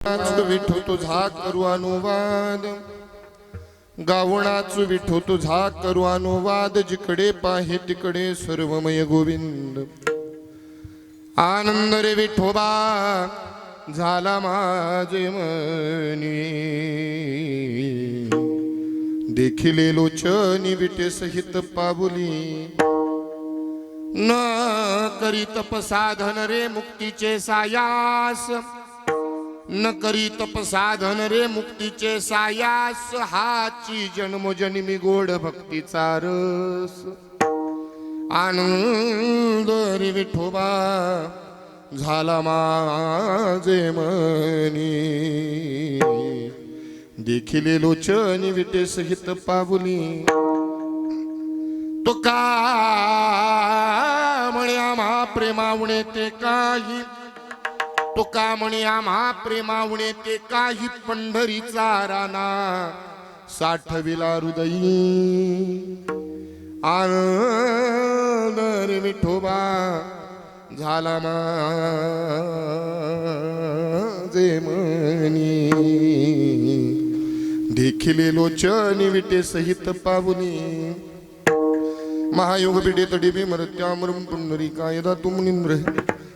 विठू तुझा करू अनुवाद, गावणाच विठू तुझा करू अनुवाद, जिकडे पाहे तिकडे सर्वमय गोविंद. आनंद रे विठोबा झाला माझे मनी, देखिले लोचनी विटे सहित पाबुली. न करी तपसाधन रे मुक्तीचे सायास, न करी तपसाधन रे मुक्तीचे सायास, हाची जन्मोजन्मी गोड भक्तीचा रस. आनंद रे विठोबा झाला माझे मनी, देखिले लोचनी विटे सहित पाबुली. तो का म्हणे आम्हा प्रेमावणे ते काही, तो का म्हणे आम्हा प्रेमावणे ते काही, पंढरीचा राणा साठविला हृदयी. आनंद रे विठोबा झाला माझे मनी, देखिले लोचनी विटे सहित पावनी. महायोग बिडे तडी भीमरत्यामरम पुंडरीकाय दातुम निंद्र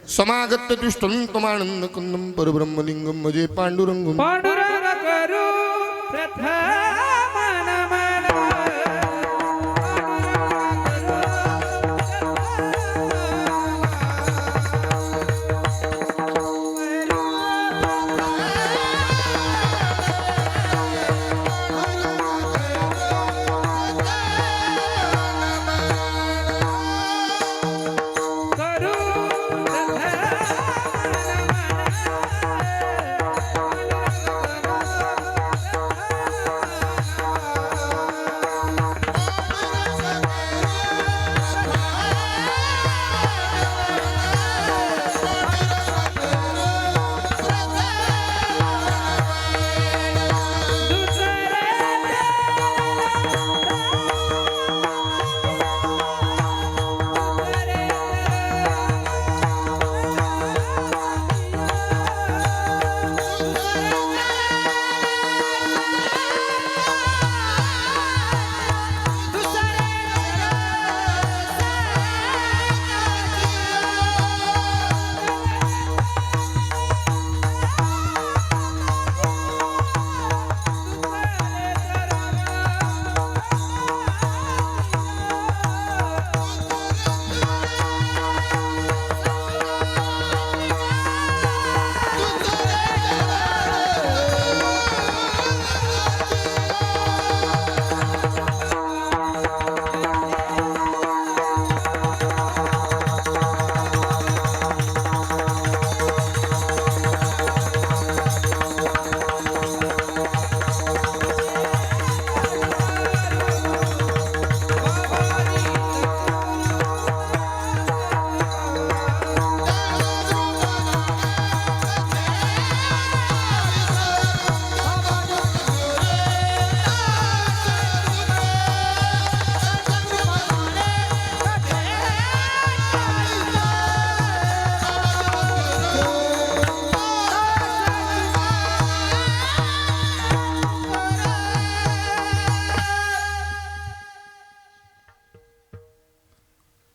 समागत तुष्टंतमानंद कंदम परब्रह्मलिंगम मजे पांडुरंगम. पांडुरंग करू प्रथम नमन,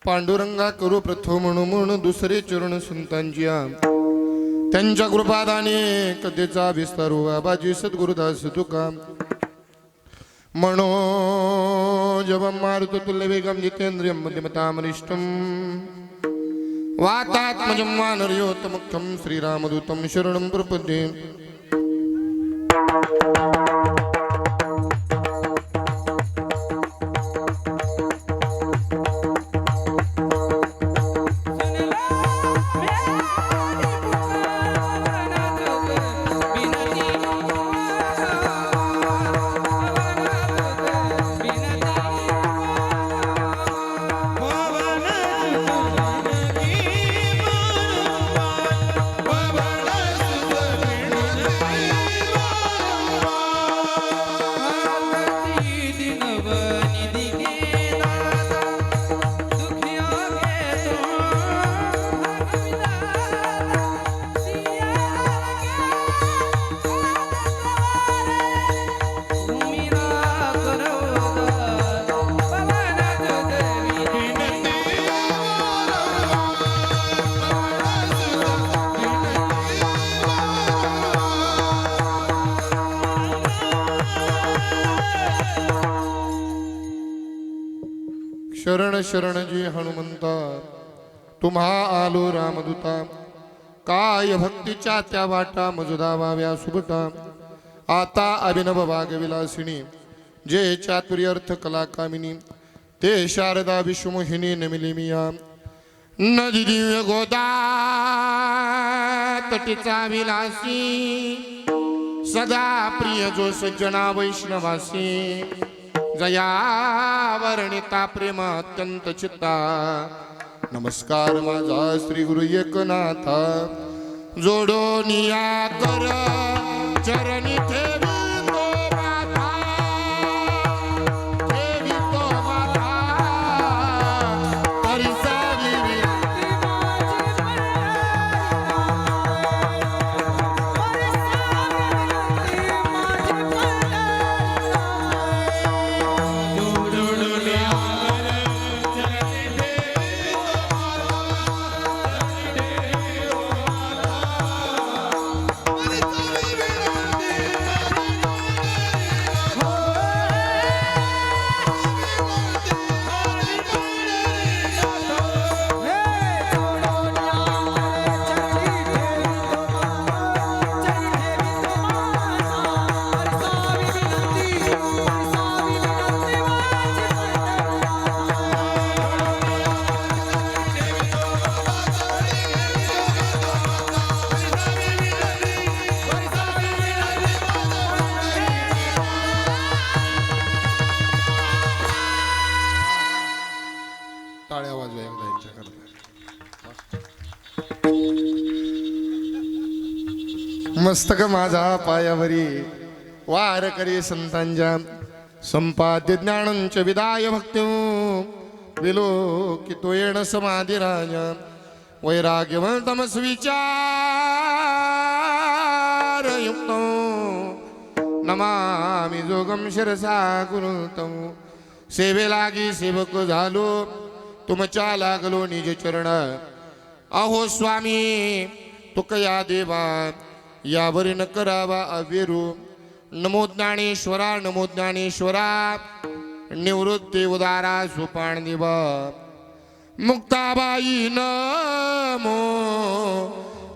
पांडुरंगा करू प्रथम म्हणून दुसरे चरण संतांच्या, त्यांच्या कृपादाने कथेचा विस्तार बाबाजी सद्गुरुदास तुका. म्हणो जपं मारुत तुल्य वेगं जितेंद्रियं बुद्धिमतामरिष्टं, वातात्मजं वानरयोत्तमख्यं श्रीरामदूतं शरणं प्रपद्ये. चरण शरण जी हनुमंता तुम्हा आलो रामदूता काय भक्तीच्या त्या वाटा मजुदा वाव्या सुबटा आता अभिनव भागविलासिनी जे चातुर्य अर्थ कला कामिनी ते शारदा विश्वमोहिनी नमिली मिया नदी दिव्य गोदा तटीचा विलासी सदा प्रिय जो सज्जना वैष्णवासी जया वर्णिता प्रेम अत्यंत चित्ता नमस्कार माझा श्री गुरु एकनाथा जोडो निया कर चरणी ठेवितो माथा ठेवितो माथा परिसावी टाळ्या वाजवा एकदा यांच्याकरता मस्तक माझा पायावरी वार करी संतांच्या संपाद्य ज्ञानंच विदाय भक्ती विलोकितो येण समाधी राजा वैराग्यवंतमस विचार युक्त नमामि जोगम शिरसा गुरुतम सेवे लागी सेवक झालो तुमच्या लागलो निज चरण अहो स्वामी तुकया देवा यावरी न करावा अविरू नमो ज्ञानेश्वरा निवृत्ती उदारा सुपाण दिवा मुक्ताबाई नमो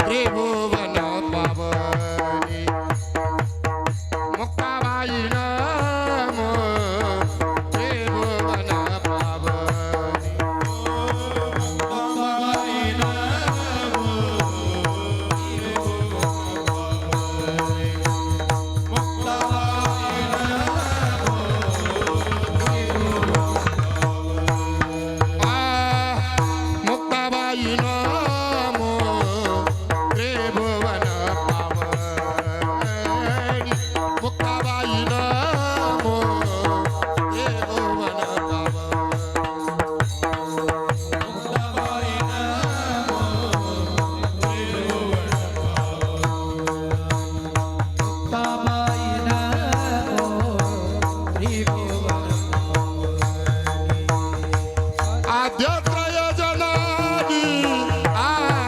त्रिभुवन पावनी मुक्ताबाई नमो त्रिभुवन पावनी मुक्ताबाई नमो त्रिभुवन पावनी मुक्ताबाई नमो त्रिभुवन आद्यत्रय जनानी देवाची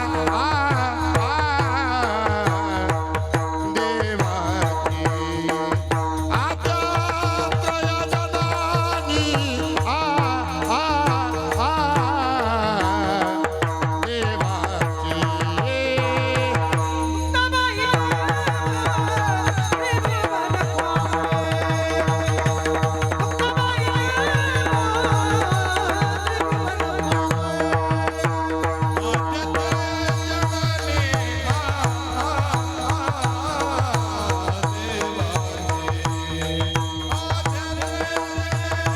आद्यत्रय जनानी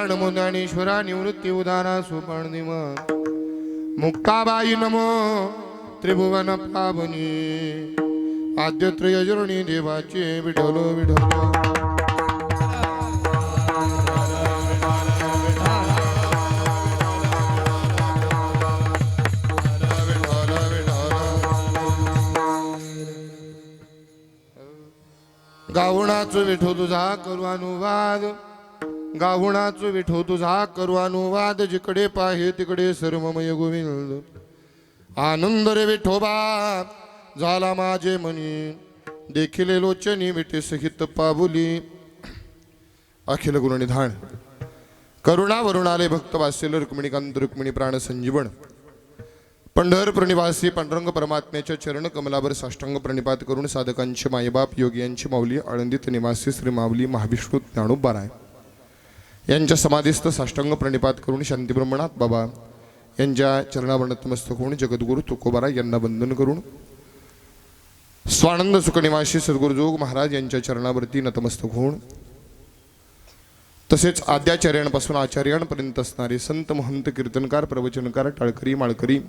नमो ज्ञानेश्वरा निवृत्ती उदारा सुपर्णिम मुक्ताबाई नमो त्रिभुवन पावनी आद्यत्रय जरणी देवाचे विठ्ठल विठ्ठल गावुणाच विठो तुझा करू अनुवाद, गावुणाच विठो तुझा करू अनुवाद, जिकडे पाहे तिकडे सर्वमय गोविंद. आनंद रे विठोबा झाला माझे मनी, देखिले लोचनी विटे सहित पाबुली. अखिल गुणनिधान करुणा वरुणाले भक्त वात्सल्य रुक्मिणीकांत रुक्मिणी प्राण संजीवन. पंढरपूर निवासी पांडुरंग परमात्म्याच्या चरण कमलावर साष्टांग प्रणिपात करून साधकांचे मायबाप योगियांची माऊली आळंदीत निवासी श्री माऊली महाविष्णू ज्ञानोबा राय यांच्या समाधीस्थ साष्टांग प्रणिपात करून शांती ब्रह्मनाथ बाबा यांच्या चरणावर नतमस्तक होऊन जगद्गुरु तुकोबाराय यांना वंदन करून स्वानंद सुखनिवासी सद्गुरु जोग महाराज यांच्या चरणावरती नतमस्तक होऊन तसेच आद्याचार्यांपासून आचार्यांपर्यंत असणारे संत महंत कीर्तनकार प्रवचनकार टाळकरी माळकरी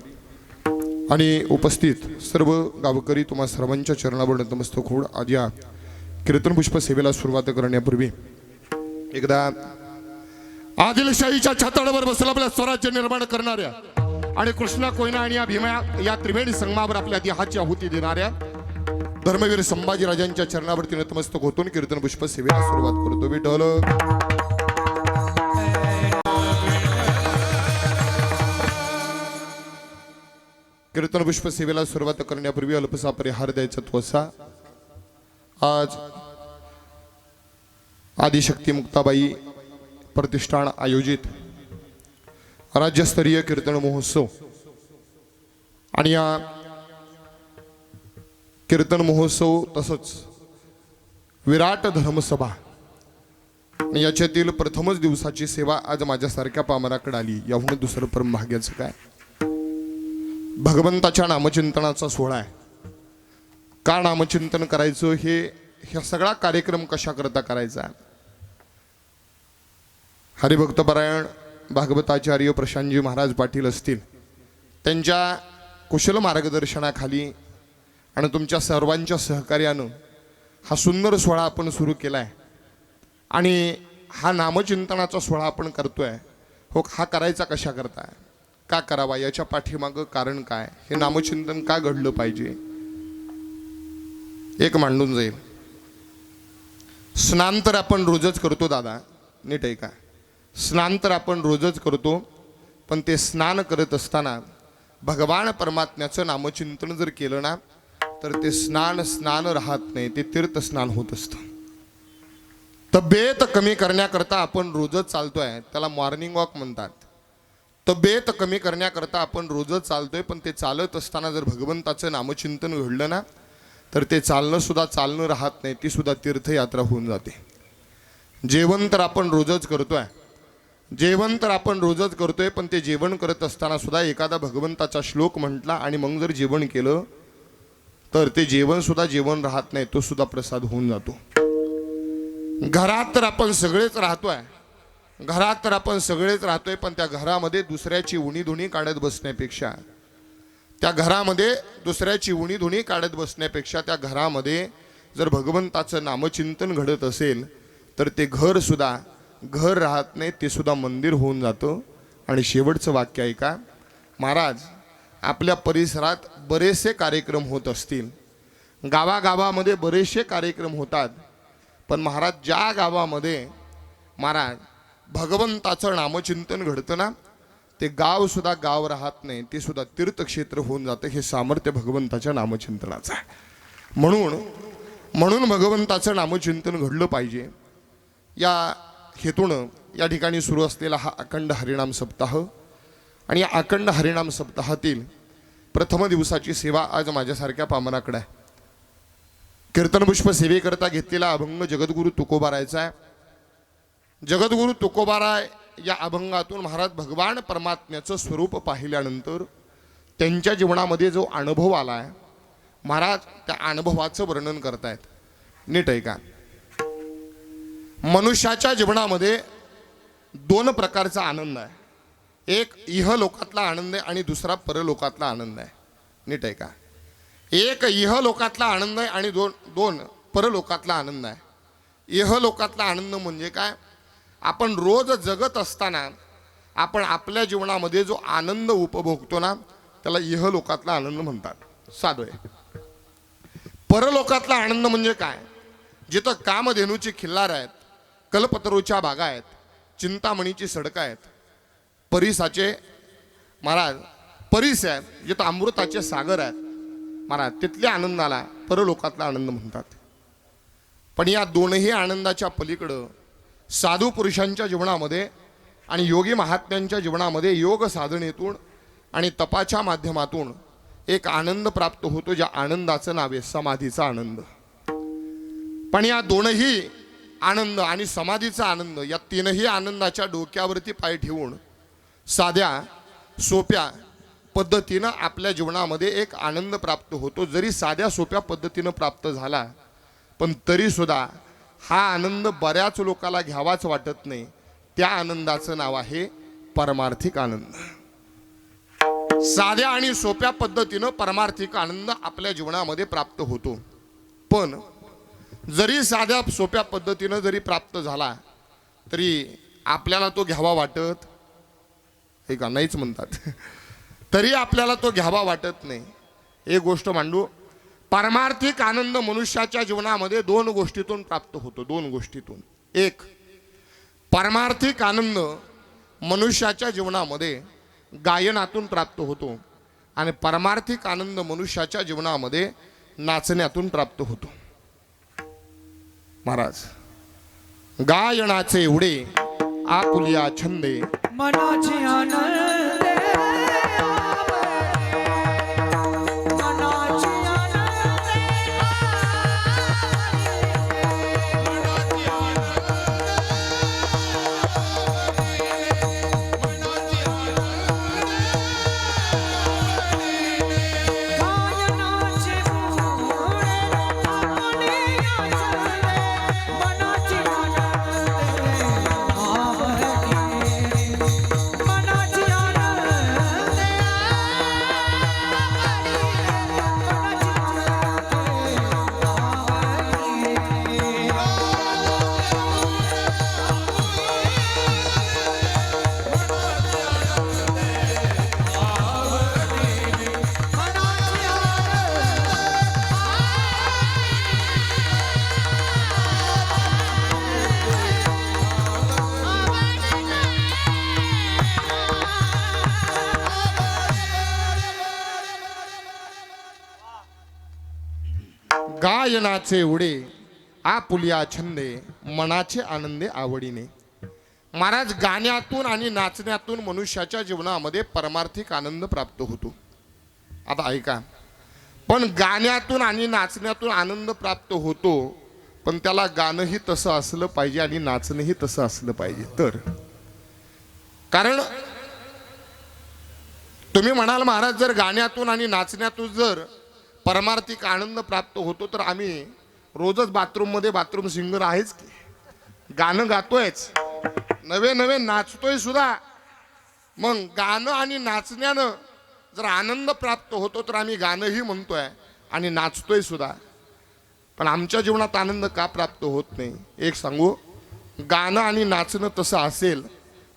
आणि उपस्थित सर्व गावकरी तुम्हा सर्वांच्या चरणावर नतमस्तक होऊन आज या कीर्तन पुष्प सेवेला सुरुवात करण्यापूर्वी एकदा आदिलशाहीच्या छाताडावर बसला आपल्या स्वराज्य निर्माण करणाऱ्या आणि कृष्णा कोयना आणि या भीमा या त्रिवेणी संगमावर आपल्या देहाची आहुती देणाऱ्या धर्मवीर संभाजी राजांच्या चरणावरती नतमस्तक होतून कीर्तन पुष्प सेवेला सुरुवात करतो. विठ्ठल कीर्तन पुष्प सेवेला सुरुवात करण्यापूर्वी अल्पसा परिहार द्यायचा तो असा. आज आदिशक्ती मुक्ताबाई प्रतिष्ठान आयोजित राज्यस्तरीय कीर्तन महोत्सव आणि या कीर्तन महोत्सव तसंच विराट धर्मसभा याच्यातील प्रथमच दिवसाची सेवा आज माझ्यासारख्या पामराकडे आली. याहून दुसरं परम भाग्याचं काय. भगवंताच्या नामचिंतनाचा सोहळा आहे. का नामचिंतन करायचं हे सगळा कार्यक्रम कशा करता करायचा. हरिभक्तपरायण भागवताचार्य प्रशांतजी महाराज पाटील असतील त्यांच्या कुशल मार्गदर्शनाखाली आणि तुमच्या सर्वांच्या सहकार्यानं हा सुंदर सोहळा आपण सुरू केला आहे आणि हा नामचिंतनाचा सोहळा आपण करतोय. हो, हा करायचा कशा करता, का करावा, याच्या पाठीमागं कारण काय, हे नामचिंतन का घडलं पाहिजे एक मांडून जाईल. स्नान तर आपण रोजच करतो दादा, नीट आहे का. स्नान तर आपण रोजच करतो, पण ते स्नान करत असताना भगवान परमात्म्याचं नामचिंतन जर केलं ना तर ते स्नान राहत नाही, ते तीर्थ स्नान होत असतं. तब्येत कमी करण्याकरता आपण रोजच चालतोय, त्याला मॉर्निंग वॉक म्हणतात. तब्येत कमी करण्याकरता आपण रोजच चालतोय, पण ते चालत असताना जर भगवंताचं नामचिंतन घडलं ना तर ते चालणं सुद्धा चालणं राहत नाही, ती सुद्धा तीर्थयात्रा होऊन जाते. जेवण तर आपण रोजच करतोय, पण ते जेवण करत असताना सुद्धा एखादा भगवंताचा श्लोक म्हटला आणि मग जर जेवण केलं तर ते जेवण सुद्धा जेवण राहत नाही, तो सुद्धा प्रसाद होऊन जातो. घरात तर आपण सगळेच राहतोय, पण त्या घरामध्ये दुसऱ्याची उणीधुणी काढत बसण्यापेक्षा त्या घरामध्ये जर भगवंताचं नामचिंतन घडत असेल तर ते घर सुद्धा घर राहत नाही, ते सुद्धा मंदिर होऊन जातं. आणि शेवटचं वाक्य आहे का महाराज, आपल्या परिसरात बरेचसे कार्यक्रम होत असतील, गावागावामध्ये बरेचसे कार्यक्रम होतात, पण महाराज ज्या गावामध्ये महाराज भगवंताचं नामचिंतन घडतं ना ते गाव सुद्धा गाव राहत नाही, ते सुद्धा तीर्थक्षेत्र होऊन जातं. हे सामर्थ्य भगवंताच्या नामचिंतनाचं आहे. म्हणून भगवंताचं नामचिंतन घडलं पाहिजे. या हेतून या ठिकाणी सुरू असलेला हा अखंड हरिनाम सप्ताह आणि या अखंड हरिनाम सप्ताहातील प्रथम दिवसाची सेवा आज माझ्यासारख्या पामराकडे आहे. कीर्तनपुष्प सेवेकरता घेतलेला अभंग जगद्गुरु तुकोबारायचा आहे. जगद्गुरु तुकोबाराय या अभंगातून महाराज भगवान परमात्म्याचं स्वरूप पाहिल्यानंतर त्यांच्या जीवनामध्ये जो अनुभव आला आहे महाराज त्या अनुभवाचं वर्णन करतायत. नीट आहे का. मनुष्याच्या जीवनामध्ये दोन प्रकारचा आनंद आहे. एक इहलोकातला आनंद आहे आणि दुसरा परलोकातला आनंद आहे. नीट आहे का. एक इहलोकातला आनंद आहे आणि दोन परलोकातला आनंद आहे. इहलोकातला आनंद म्हणजे काय, आपण रोज जगत असताना आपण आपल्या जीवनामध्ये जो आनंद उपभोगतो ना त्याला इहलोकातला आनंद म्हणतात. साधं आहे. परलोकातला आनंद म्हणजे काय, जिथं कामधेनूची खिल्लार आहेत, कल्पतरूच्या बागा आहेत, चिंतामणीची सडकं आहेत, परिसाचे महाराज परिस आहेत, जिथं अमृताचे सागर आहेत महाराज, तिथल्या आनंदाला परलोकातला आनंद म्हणतात. पण या दोनही आनंदाच्या पलीकडं साधू पुरुषांच्या जीवनामध्ये आणि योगी महात्म्यांच्या जीवनामध्ये योग साधनेतून आणि तपाच्या माध्यमातून एक आनंद प्राप्त होतो, ज्या आनंदाचं नाव आहे समाधीचा आनंद. पण या दोनही आनंद आणि समाधीचा आनंद, या तीनही आनंदाच्या डोक्यावरती पाय ठेवून साध्या सोप्या पद्धतीनं आपल्या जीवनामध्ये एक आनंद प्राप्त होतो. जरी साध्या सोप्या पद्धतीनं प्राप्त झाला पण तरी सुद्धा हा आनंद बऱ्याच लोकांना घ्यावाच वाटत नाही. त्या आनंदाचं नाव आहे परमार्थिक आनंद. साध्या आणि सोप्या पद्धतीनं परमार्थिक आनंद आपल्या जीवनामध्ये प्राप्त होतो. पण जरी साध्या सोप्या पद्धतीनं जरी प्राप्त झाला तरी आपल्याला तो घ्यावा वाटत हे का नाहीच म्हणतात तरी आपल्याला तो घ्यावा वाटत नाही. एक गोष्ट मांडू, परमार्थिक आनंद मनुष्याच्या जीवनामध्ये दोन गोष्टीतून प्राप्त होतो. दोन गोष्टीतून. एक, परमार्थिक आनंद मनुष्याच्या जीवनामध्ये गायनातून प्राप्त होतो आणि परमार्थिक आनंद मनुष्याच्या जीवनामध्ये नाचण्यातून प्राप्त होतो. महाराज, गायनाचे एवढे आपुलिया छंदे मनाची आनंद गायनाचे उडे आपुलिया छंदे मनाचे आनंदे आवडीने. महाराज, गाण्यातून आणि नाचण्यातून मनुष्याच्या जीवनामध्ये परमार्थिक आनंद प्राप्त होतो. आता ऐका, पण गाण्यातून आणि नाचण्यातून आनंद प्राप्त होतो, पण त्याला गाणंही तसं असलं पाहिजे आणि नाचणंही तसं असलं पाहिजे. तर कारण तुम्ही म्हणाल महाराज, जर गाण्यातून आणि नाचण्यातून जर परमार्थिक आनंद प्राप्त होतो तर आम्ही रोजच बाथरूममध्ये बाथरूम सिंगर आहेच की, गाणं गातोयच, नवे नवे नाचतोय सुद्धा. मग गाणं आणि नाचण्यानं जर आनंद प्राप्त होतो तर आम्ही गाणंही म्हणतोय आणि नाचतोय सुद्धा. पण आमच्या जीवनात आनंद का प्राप्त होत नाही? एक सांगू, गाणं आणि नाचणं तसं असेल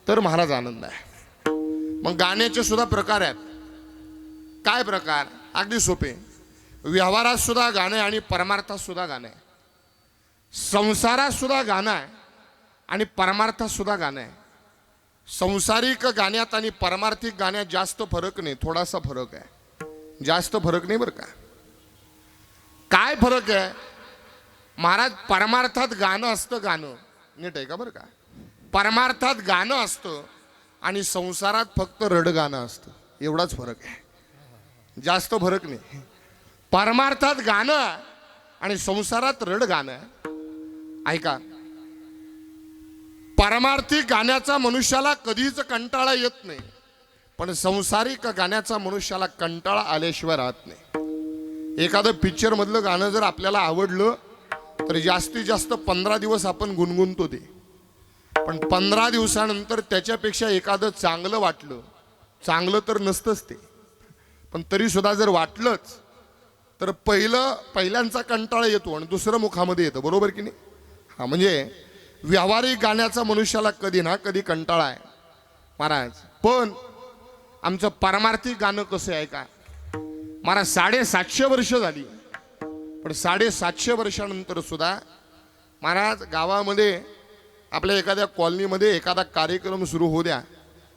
तर महाराज आनंद आहे. मग गाण्याचे सुद्धा प्रकार आहेत. काय प्रकार? अगदी सोपे. व्यवहारात सुद्धा गाणं आहे आणि परमार्थात सुद्धा गाणं आहे. संसारात सुद्धा गाणं आहे आणि परमार्थात सुद्धा गाणं आहे. संसारिक गाण्यात आणि परमार्थिक गाण्यात जास्त फरक नाही, थोडासा फरक आहे. जास्त फरक नाही बरं का. काय फरक आहे महाराज? परमार्थात गाणं असतं, गाणं नीट आहे का बरं का? परमार्थात गाणं असतं आणि संसारात फक्त रडगाणं असतं. एवढाच फरक आहे, जास्त फरक नाही. परमार्थात गाणं आणि संसारात रडगाणं. ऐका, परमार्थिक गाण्याचा मनुष्याला कधीच कंटाळा येत नाही, पण संसारिक गाण्याचा मनुष्याला कंटाळा आल्याशिवाय राहत नाही. एखादं पिक्चर मधलं गाणं जर आपल्याला आवडलं तर जास्तीत जास्त 15 दिवस आपण गुणगुणतो ते. पण 15 दिवसानंतर त्याच्यापेक्षा एखादं चांगलं वाटलं, चांगलं तर नसतंच ते, पण तरी सुद्धा जर वाटलंच तर पहिल्यांचा कंटाळा येतो आणि दुसरं मुखामध्ये येतं. बरोबर की नाही? हा, म्हणजे व्यावहारिक गाण्याचा मनुष्याला कधी ना कधी कंटाळा आहे महाराज. पण आमचं परमार्थिक गाणं कसं आहे का महाराज? 750 वर्ष झाली, पण 750 वर्षानंतर सुद्धा महाराज गावामध्ये आपल्या एखाद्या कॉलनीमध्ये एखादा कार्यक्रम सुरू होऊ द्या,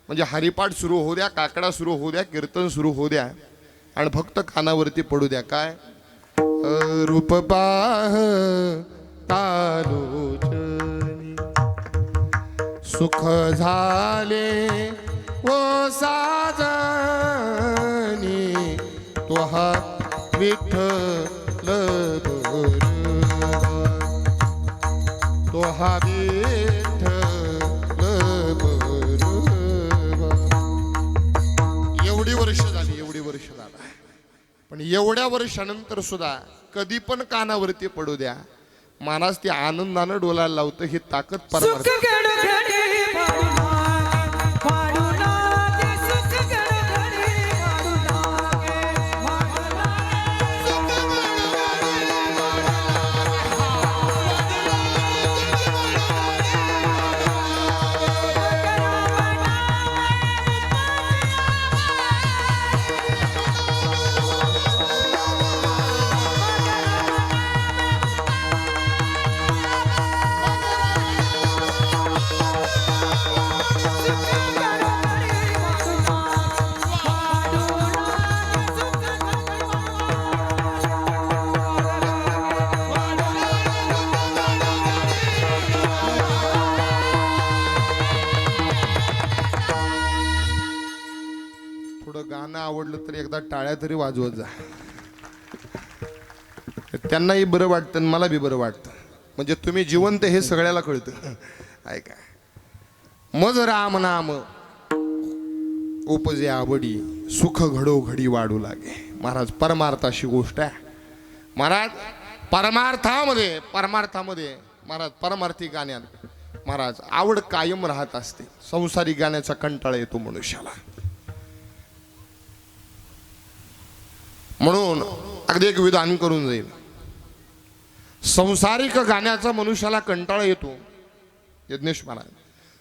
म्हणजे हरिपाठ सुरू होऊ द्या, काकडा सुरू होऊ द्या, कीर्तन सुरू होऊ द्या, आणि फक्त कानावरती पडू द्या काय, रूप पाह तालोचनी सुख झाले ओ साजनी तो हा विठ्ठल बरोबर, तो हा विठ्ठल बरोबर. एवढी वर्ष झाली, एवढी वर्ष झाला, पण एवढ्या वर्षानंतर सुद्धा कधी पण कानावरती पडू द्या, महाराज ते आनंदानं डोलायला लावतं. ही ताकद परमार्थ. सुख गडगडे पाडू लागे, सुख गडगडे पाडू लागे, थोडं गाणं आवडलं तर एकदा टाळ्या तरी वाजवत जा. त्यांनाही बरं वाटतं आणि मला बी बरं वाटतं. म्हणजे तुम्ही जिवंत हे सगळ्याला कळतं. ऐका, मज राम नाम उपजे आवडी, सुख घडो घडी वाढू लागे. महाराज परमार्थाशी गोष्ट आहे. महाराज परमार्थामध्ये महाराज परमार्थी गाण्यात महाराज आवड कायम राहत असते. संसारिक गाण्याचा कंटाळा येतो मनुष्याला. म्हणून अगदी एक विधान करून जाईल. संसारिक गाण्याचा मनुष्याला कंटाळा येतो. यज्ञेश महाराज,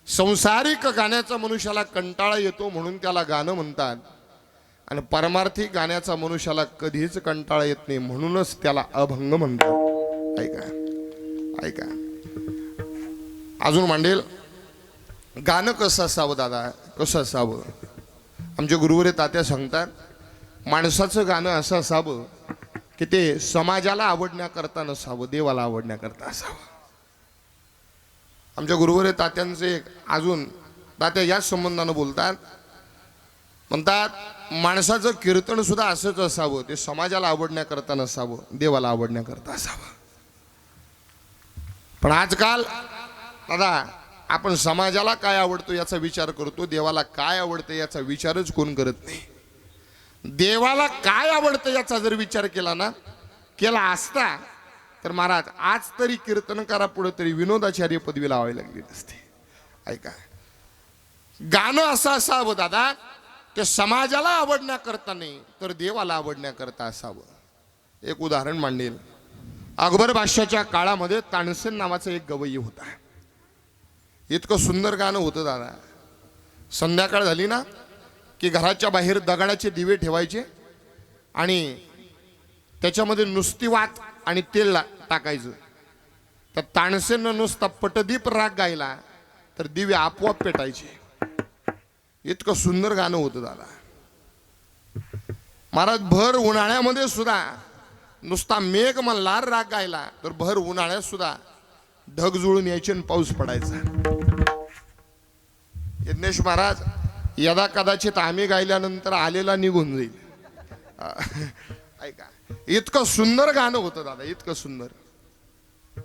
संसारिक गाण्याचा मनुष्याला कंटाळा येतो म्हणून त्याला गाणं म्हणतात, आणि परमार्थी गाण्याचा मनुष्याला कधीच कंटाळा येत नाही म्हणूनच त्याला अभंग म्हणतात. ऐका ऐका, अजून मांडेल. गाणं कसं असावं दादा, कसं असावं? आमचे गुरुवरे तात्या सांगतात, माणसाचं गाणं असं असावं की ते समाजाला आवडण्याकरता नसावं, देवाला आवडण्याकरता असावं. आमच्या गुरुवरे तात्यांचे अजून तात्या याच संबंधानं बोलतात. म्हणतात माणसाचं कीर्तन सुद्धा असंच असावं, ते समाजाला आवडण्याकरता नसावं, देवाला आवडण्याकरता असावं. पण आजकाल दादा आपण समाजाला काय आवडतो याचा विचार करतो, देवाला काय आवडतं याचा विचारच कोण करत नाही. देवाला काय आवडतं याचा जर विचार केला असता तर महाराज आज तरी कीर्तनकारा पुढे तरी विनोदाचार्य पदवी लावावी लागली नसते. ऐका, गाणं असं असावं दादा, ते समाजाला आवडण्याकरता नाही तर देवाला आवडण्याकरता असावं. एक उदाहरण मांडेल. अकबर बादशाहच्या काळामध्ये तानसेन नावाचा एक गवई होता. इतकं सुंदर गाणं होतं दादा. संध्याकाळ झाली ना की घराच्या बाहेर दगडाचे दिवे ठेवायचे आणि त्याच्यामध्ये नुसती वात आणि तेल टाकायचं. तर तानसेनं नुसता पटदीप राग गायला तर दिवे आपोआप पेटायचे. इतकं सुंदर गाणं होतं दादा. महाराज भर उन्हाळ्यामध्ये सुद्धा नुसता मेघ मल्हार राग गायला तर भर उन्हाळ्यात सुद्धा ढग जुळून यायचे आणि पाऊस पडायचा. यज्ञेश महाराज, यदा कदाचित आम्ही गायल्यानंतर आलेला निघून जाईल. ऐका, इतकं सुंदर गाणं होतं दादा, इतकं सुंदर.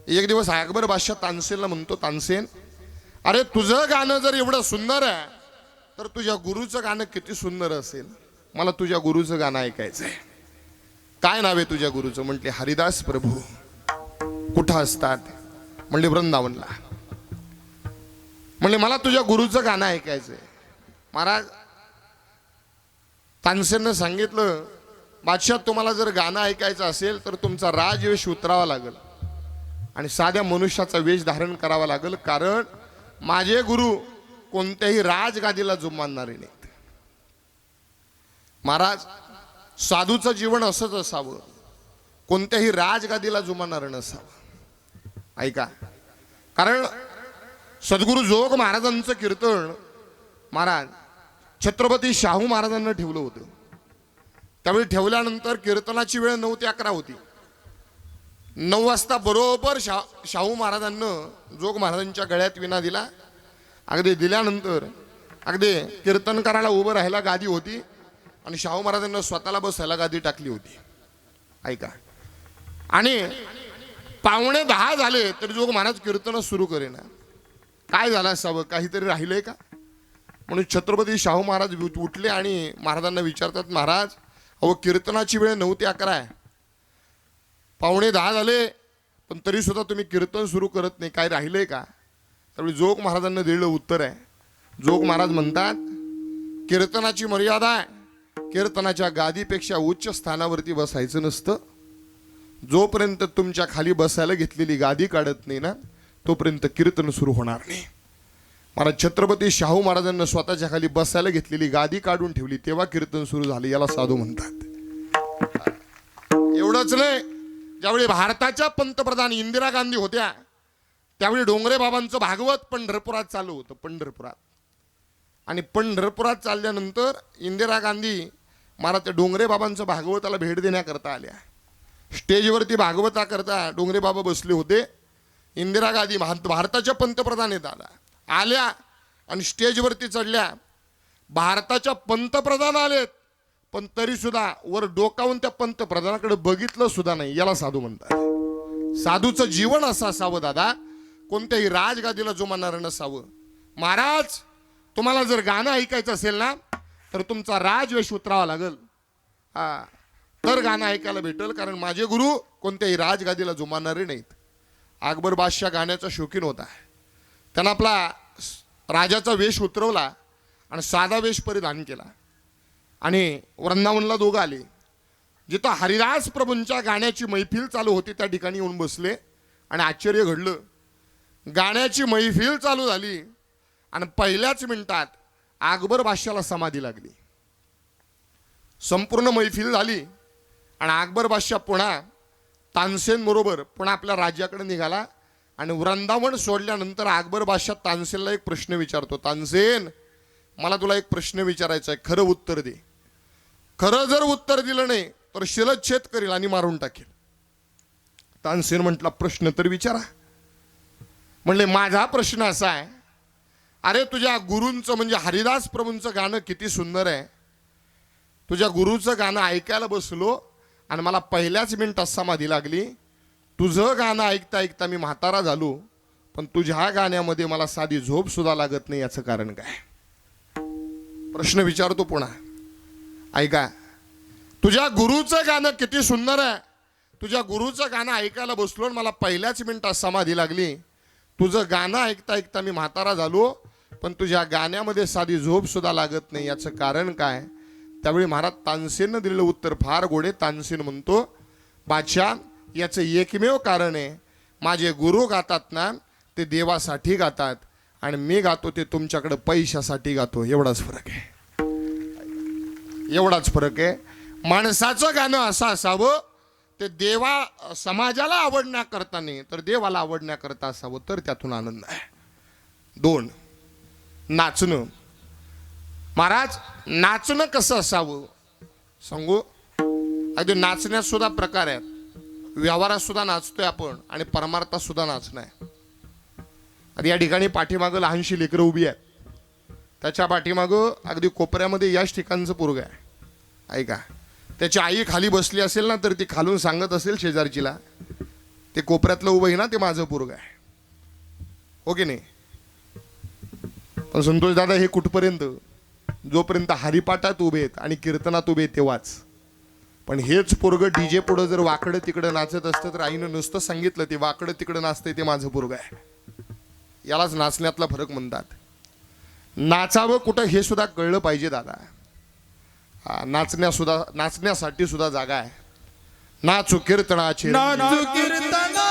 एक दिवस अकबर बादशाह तानसेनला म्हणतो, तानसेन अरे तुझं गाणं जर एवढं सुंदर आहे तर तुझ्या गुरुचं गाणं किती सुंदर असेल. मला तुझ्या गुरुचं गाणं ऐकायचं आहे. काय नाव आहे तुझ्या गुरुचं? म्हटले हरिदास प्रभू. कुठं असतात? म्हणले वृंदावनला. म्हणले मला तुझ्या गुरुचं गाणं ऐकायचंय. महाराज तानसेननं सांगितलं, बादशाह तुम्हाला जर गाणं ऐकायचं असेल तर तुमचा राजवेश उतरावा लागेल आणि साध्या मनुष्याचा वेश धारण करावा लागेल, कारण माझे गुरु कोणत्याही राजगादीला जुमानणारे नाहीत. महाराज साधूचं जीवन असंच असावं, कोणत्याही राजगादीला जुमानणारं नसावं. ऐका, कारण सद्गुरू जोग महाराजांचं कीर्तन महाराज छत्रपती शाहू महाराजांना ठेवलं होतं. त्यावेळी ठेवल्यानंतर कीर्तनाची वेळ 9 ते 11 होती. 9 वाजता बरोबर शाहू महाराजांना जोग महाराजांच्या गळ्यात विणा दिला. अगदी दिल्यानंतर अगदी कीर्तन करायला उभं राहायला गादी होती आणि शाहू महाराजांना स्वतःला बसायला गादी टाकली होती. ऐका, आणि 9:45 झाले तरी जोग महाराज कीर्तन सुरू करेना. काय झालं असावं, काहीतरी राहिलंय का म्हणून छत्रपती शाहू महाराज उठले आणि महाराजांना विचारतात, महाराज अहो कीर्तनाची वेळ 9 ते 11 आहे, 9:45 झाले पण तरी सुद्धा तुम्ही कीर्तन सुरू करत नाही, काय राहिलंय का? त्यावेळी जोग महाराजांना दिलेलं उत्तर आहे. जोग महाराज म्हणतात, कीर्तनाची मर्यादा आहे, कीर्तनाच्या गादीपेक्षा उच्च स्थानावरती बसायचं नसतं. जोपर्यंत तुमच्या खाली बसायला घेतलेली गादी काढत नाही ना तोपर्यंत कीर्तन सुरू होणार नाही. मला छत्रपती शाहू महाराजांना स्वतःच्या खाली बसायला घेतलेली गादी काढून ठेवली तेव्हा कीर्तन सुरू झाले, याला साधू म्हणतात. एवढंच नाही, ज्यावेळी भारताच्या पंतप्रधान इंदिरा गांधी होत्या त्यावेळी डोंगरे बाबांचं भागवत पंढरपुरात चालू होतं. पंढरपुरात, आणि पंढरपुरात चालल्यानंतर इंदिरा गांधी मला त्या डोंगरे बाबांचं भागवताला भेट देण्याकरता आल्या. स्टेजवरती भागवताकरता डोंगरे बाबा बसले होते. इंदिरा गांधी भारताच्या पंतप्रधान आल्या आणि स्टेजवरती चढल्या. भारताच्या पंतप्रधान आलेत पण तरी सुद्धा वर डोकावून त्या पंतप्रधानाकडे बघितलं सुद्धा नाही, याला साधू म्हणतात. साधूचं जीवन असं असावं दादा, कोणत्याही राजगादीला जुमानणारं नसावं. महाराज तुम्हाला जर गाणं ऐकायचं असेल ना तर तुमचा राजवेश उतरावा लागेल, तर गाणं ऐकायला भेटेल. कारण माझे गुरु कोणत्याही राजगादीला जुमानणारे नाहीत. अकबर बादशाह गाण्याचा शौकीन होता. त्यानं आपला राजाचा वेश उतरवला आणि साधा वेश परिधान केला आणि वृंदावनला दोघं आले. जिथं हरिदास प्रभूंच्या गाण्याची मैफिल चालू होती त्या ठिकाणी येऊन बसले आणि आश्चर्य घडलं. गाण्याची मैफिल चालू झाली आणि पहिल्याच मिनिटात अकबर बादशाहला समाधी लागली. संपूर्ण मैफिल झाली आणि अकबर बादशाह पुन्हा तानसेन बरोबर पुन्हा आपल्या राज्याकडे निघाला. आणि वृंदावन सोडल्यानंतर अकबर बादशाह तानसेनला एक प्रश्न विचारतो, तानसेन मला तुला एक प्रश्न विचारायचा आहे, खरं उत्तर दे. खरं जर उत्तर दिलं नाही तर शिरच्छेद करेल आणि मारून टाकेल. तानसेन म्हटला, प्रश्न तर विचारा. म्हणले, माझा प्रश्न असा आहे, अरे तुझ्या गुरूंचं म्हणजे हरिदास प्रभूंचं गाणं किती सुंदर आहे. तुझ्या गुरूचं गाणं ऐकायला बसलो आणि मला पहिल्याच मिनिटात समाधी लागली. तुझं गाणं ऐकता ऐकता मी म्हातारा झालो पण तुझ्या गाण्यामध्ये मला साधी झोप सुद्धा लागत नाही, याचं कारण काय? प्रश्न विचारतो पुन्हा. ऐका, तुझ्या गुरूचं गाणं किती सुंदर आहे. तुझ्या गुरूचं गाणं ऐकायला बसलो आणि मला पहिल्याच मिनिटात समाधी लागली. तुझं गाणं ऐकता ऐकता मी म्हातारा झालो पण तुझ्या गाण्यामध्ये साधी झोप सुद्धा लागत नाही, याचं कारण काय? त्यावेळी महाराज तानसेननं दिलेलं उत्तर फार गोडे. तानसेन म्हणतो, बादशाह याचं एकमेव कारण आहे, माझे गुरु गातात ना ते देवासाठी गातात आणि मी गातो ते तुमच्याकडे पैशासाठी गातो. एवढाच फरक आहे, एवढाच फरक आहे. माणसाचं गाणं असं असावं ते देवा समाजाला आवडण्याकरता नाही तर देवाला आवडण्याकरता असावं, तर त्यातून आनंद आहे. 2, नाचणं. महाराज नाचणं कसं असावं सांगू. अगदी नाचण्यात सुद्धा प्रकार आहेत. व्यवहारात सुद्धा नाचतोय आपण आणि परमार्थात सुद्धा नाचणं आहे. आता या ठिकाणी पाठीमागं लहानशी लेकरं उभी आहेत. त्याच्या पाठीमागं अगदी कोपऱ्यामध्ये याच ठिकाणचं पोरगं आहे. ऐका, त्याची आई खाली बसली असेल ना तर ती खालून सांगत असेल शेजारचीला, ते कोपऱ्यातलं उभं आहे ना ते माझं पोरगं आहे, हो की नाही? पण संतोष दादा हे कुठपर्यंत, जोपर्यंत हरिपाठात उभे आहेत आणि कीर्तनात उभे तेव्हाच. पण हेच पोरगं डीजे पुढं जर वाकडं तिकडं नाचत असतं तर आईनं नुसतं सांगितलं ते वाकडं तिकडं नाचतंय ते माझं पोरगं आहे. यालाच नाचण्यातला फरक म्हणतात. नाचावं कुठं हे सुद्धा कळलं पाहिजे दादा. नाचण्यासाठी सुद्धा जागा आहे. नाचू कीर्तनाची, नाचू कीर्तनाचे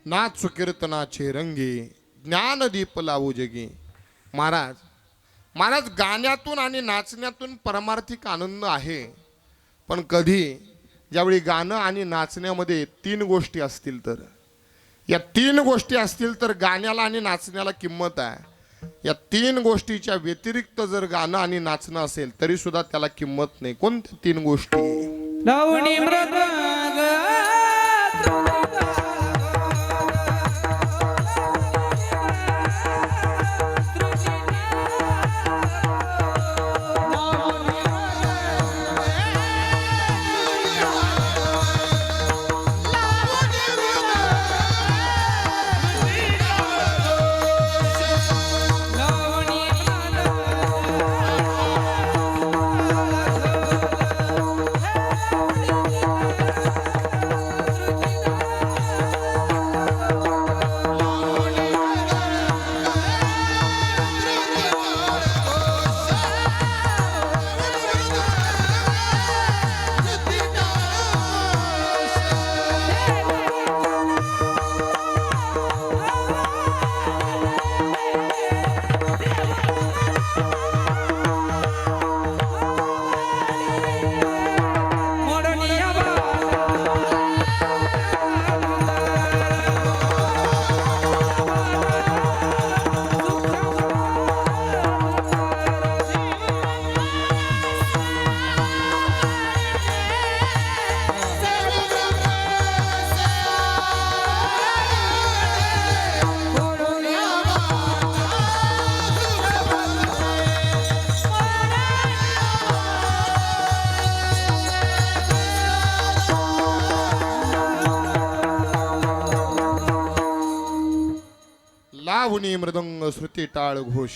नाच कीर्तनाचे रंगी ज्ञानदीप लावू जगी. महाराज महाराज गाण्यातून आणि नाचण्यातून परमार्थिक आनंद आहे, पण कधी ज्यावेळी गाणं आणि नाचण्यामध्ये 3 गोष्टी असतील तर, या 3 गोष्टी असतील तर गाण्याला आणि नाचण्याला किंमत आहे. या 3 गोष्टीच्या व्यतिरिक्त जर गाणं आणि नाचणं असेल तरी सुद्धा त्याला किंमत नाही. कोणत्या 3 गोष्टी? लावणी मृदंग लावणी मृदंग श्रुती टाळ घोष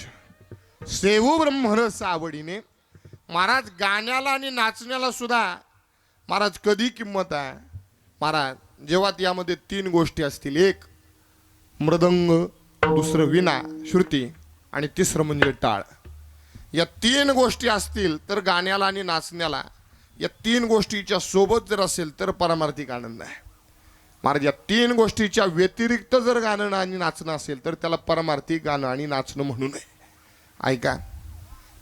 सेवू ब्रह्मरस आवडीने. महाराज गाण्याला आणि नाचण्याला सुद्धा महाराज कधी किंमत आहे? महाराज जेव्हा यामध्ये 3 गोष्टी असतील, एक मृदंग, दुसरं विणा श्रुती आणि तिसरं म्हणजे टाळ. या 3 गोष्टी असतील तर गाण्याला आणि नाचण्याला, या 3 गोष्टीच्या सोबत जर असेल तर परमार्थिक आनंद आहे. महाराज या 3 गोष्टीच्या व्यतिरिक्त जर गाणं आणि नाचणं असेल तर त्याला परमार्थिक गाणं आणि नाचणं म्हणू नये. ऐका,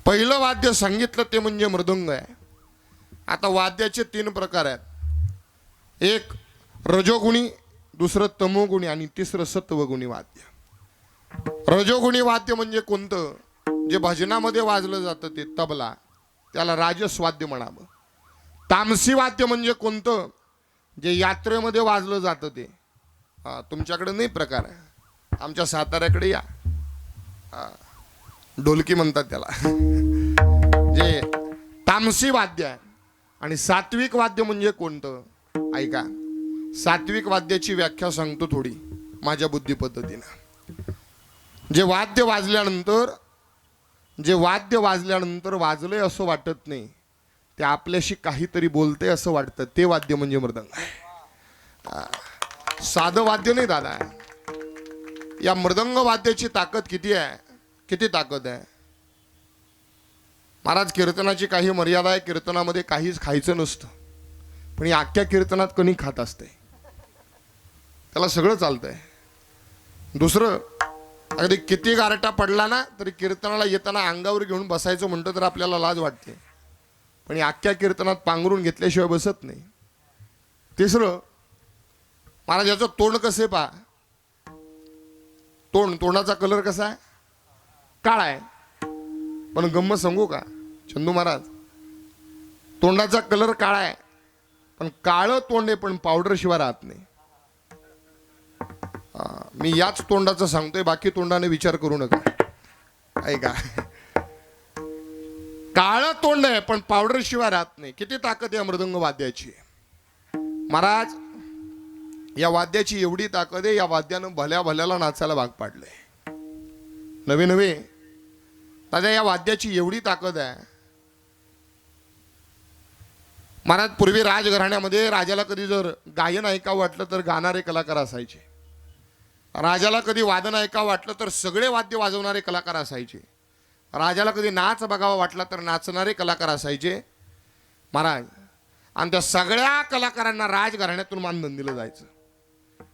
पहिलं वाद्य सांगितलं ते म्हणजे मृदंग आहे. आता वाद्याचे 3 प्रकार आहेत. एक रजोगुणी, दुसरं तमोगुणी आणि तिसरं सत्वगुणी वाद्य. रजोगुणी वाद्य म्हणजे कोणतं? जे भजनामध्ये वाजलं जातं ते तबला, त्याला राजस्वाद्य म्हणावं. तामसी वाद्य म्हणजे कोणतं? जे यात्रेमध्ये वाजलं जातं ते. तुमच्याकडे नाही प्रकार आहे, आमच्या साताऱ्याकडे या, ढोलकी म्हणतात त्याला. जे तामसी वाद्य आहे. आणि सात्विक वाद्य म्हणजे कोणतं? ऐका, सात्विक वाद्याची व्याख्या सांगतो थोडी माझ्या बुद्धी पद्धतीनं. जे वाद्य वाजल्यानंतर वाजलंय असं वाटत नाही, ते आपल्याशी काहीतरी बोलते असं वाटतं, ते वाद्य म्हणजे मृदंग. साधं वाद्य नाही दादा. या मृदंग वाद्याची ताकद किती आहे? किती ताकद आहे महाराज. कीर्तनाची काही मर्यादा आहे. कीर्तनामध्ये काहीच खायचं नसतं, पण या अख्ख्या कीर्तनात कणी खात असते, त्याला सगळं चालतंय. दुसरं, अगदी किती गारटा पडला ना तरी कीर्तनाला येताना अंगावर घेऊन बसायचं म्हणतं तर आपल्याला लाज वाटते, पण या अख्ख्या कीर्तनात पांघरून घेतल्याशिवाय बसत नाही. तिसरं, महाराज याचं तोंड कसं पहा. तोंडाचा कलर कसा आहे? काळा आहे. पण गंमत सांगू का चंदू महाराज, तोंडाचा कलर काळा आहे पण काळं तोंड आहे, पण पावडर शिवाय राहत नाही. मी याच तोंडाचं सांगतोय, बाकी तोंडाने विचार करू नका. ऐका, काळं तोंड आहे पण पावडर शिवाय राहत नाही. किती ताकद आहे मृदंग वाद्याची. महाराज या वाद्याची एवढी ताकद आहे, या वाद्यानं भल्या भल्याला नाचायला भाग पाडलंय. नवे दादा, या वाद्याची एवढी ताकद आहे. महाराज पूर्वी राजघराण्यामध्ये राजाला कधी जर गायन ऐकावं वाटलं तर गाणारे कलाकार असायचे. राजाला कधी वादन ऐकावं वाटलं तर सगळे वाद्य वाजवणारे कलाकार असायचे. राजाला कधी नाच बघावा वाटला तर नाचणारे कलाकार असायचे महाराज. आणि त्या सगळ्या कलाकारांना राजघराण्यातून मानधन दिलं जायचं.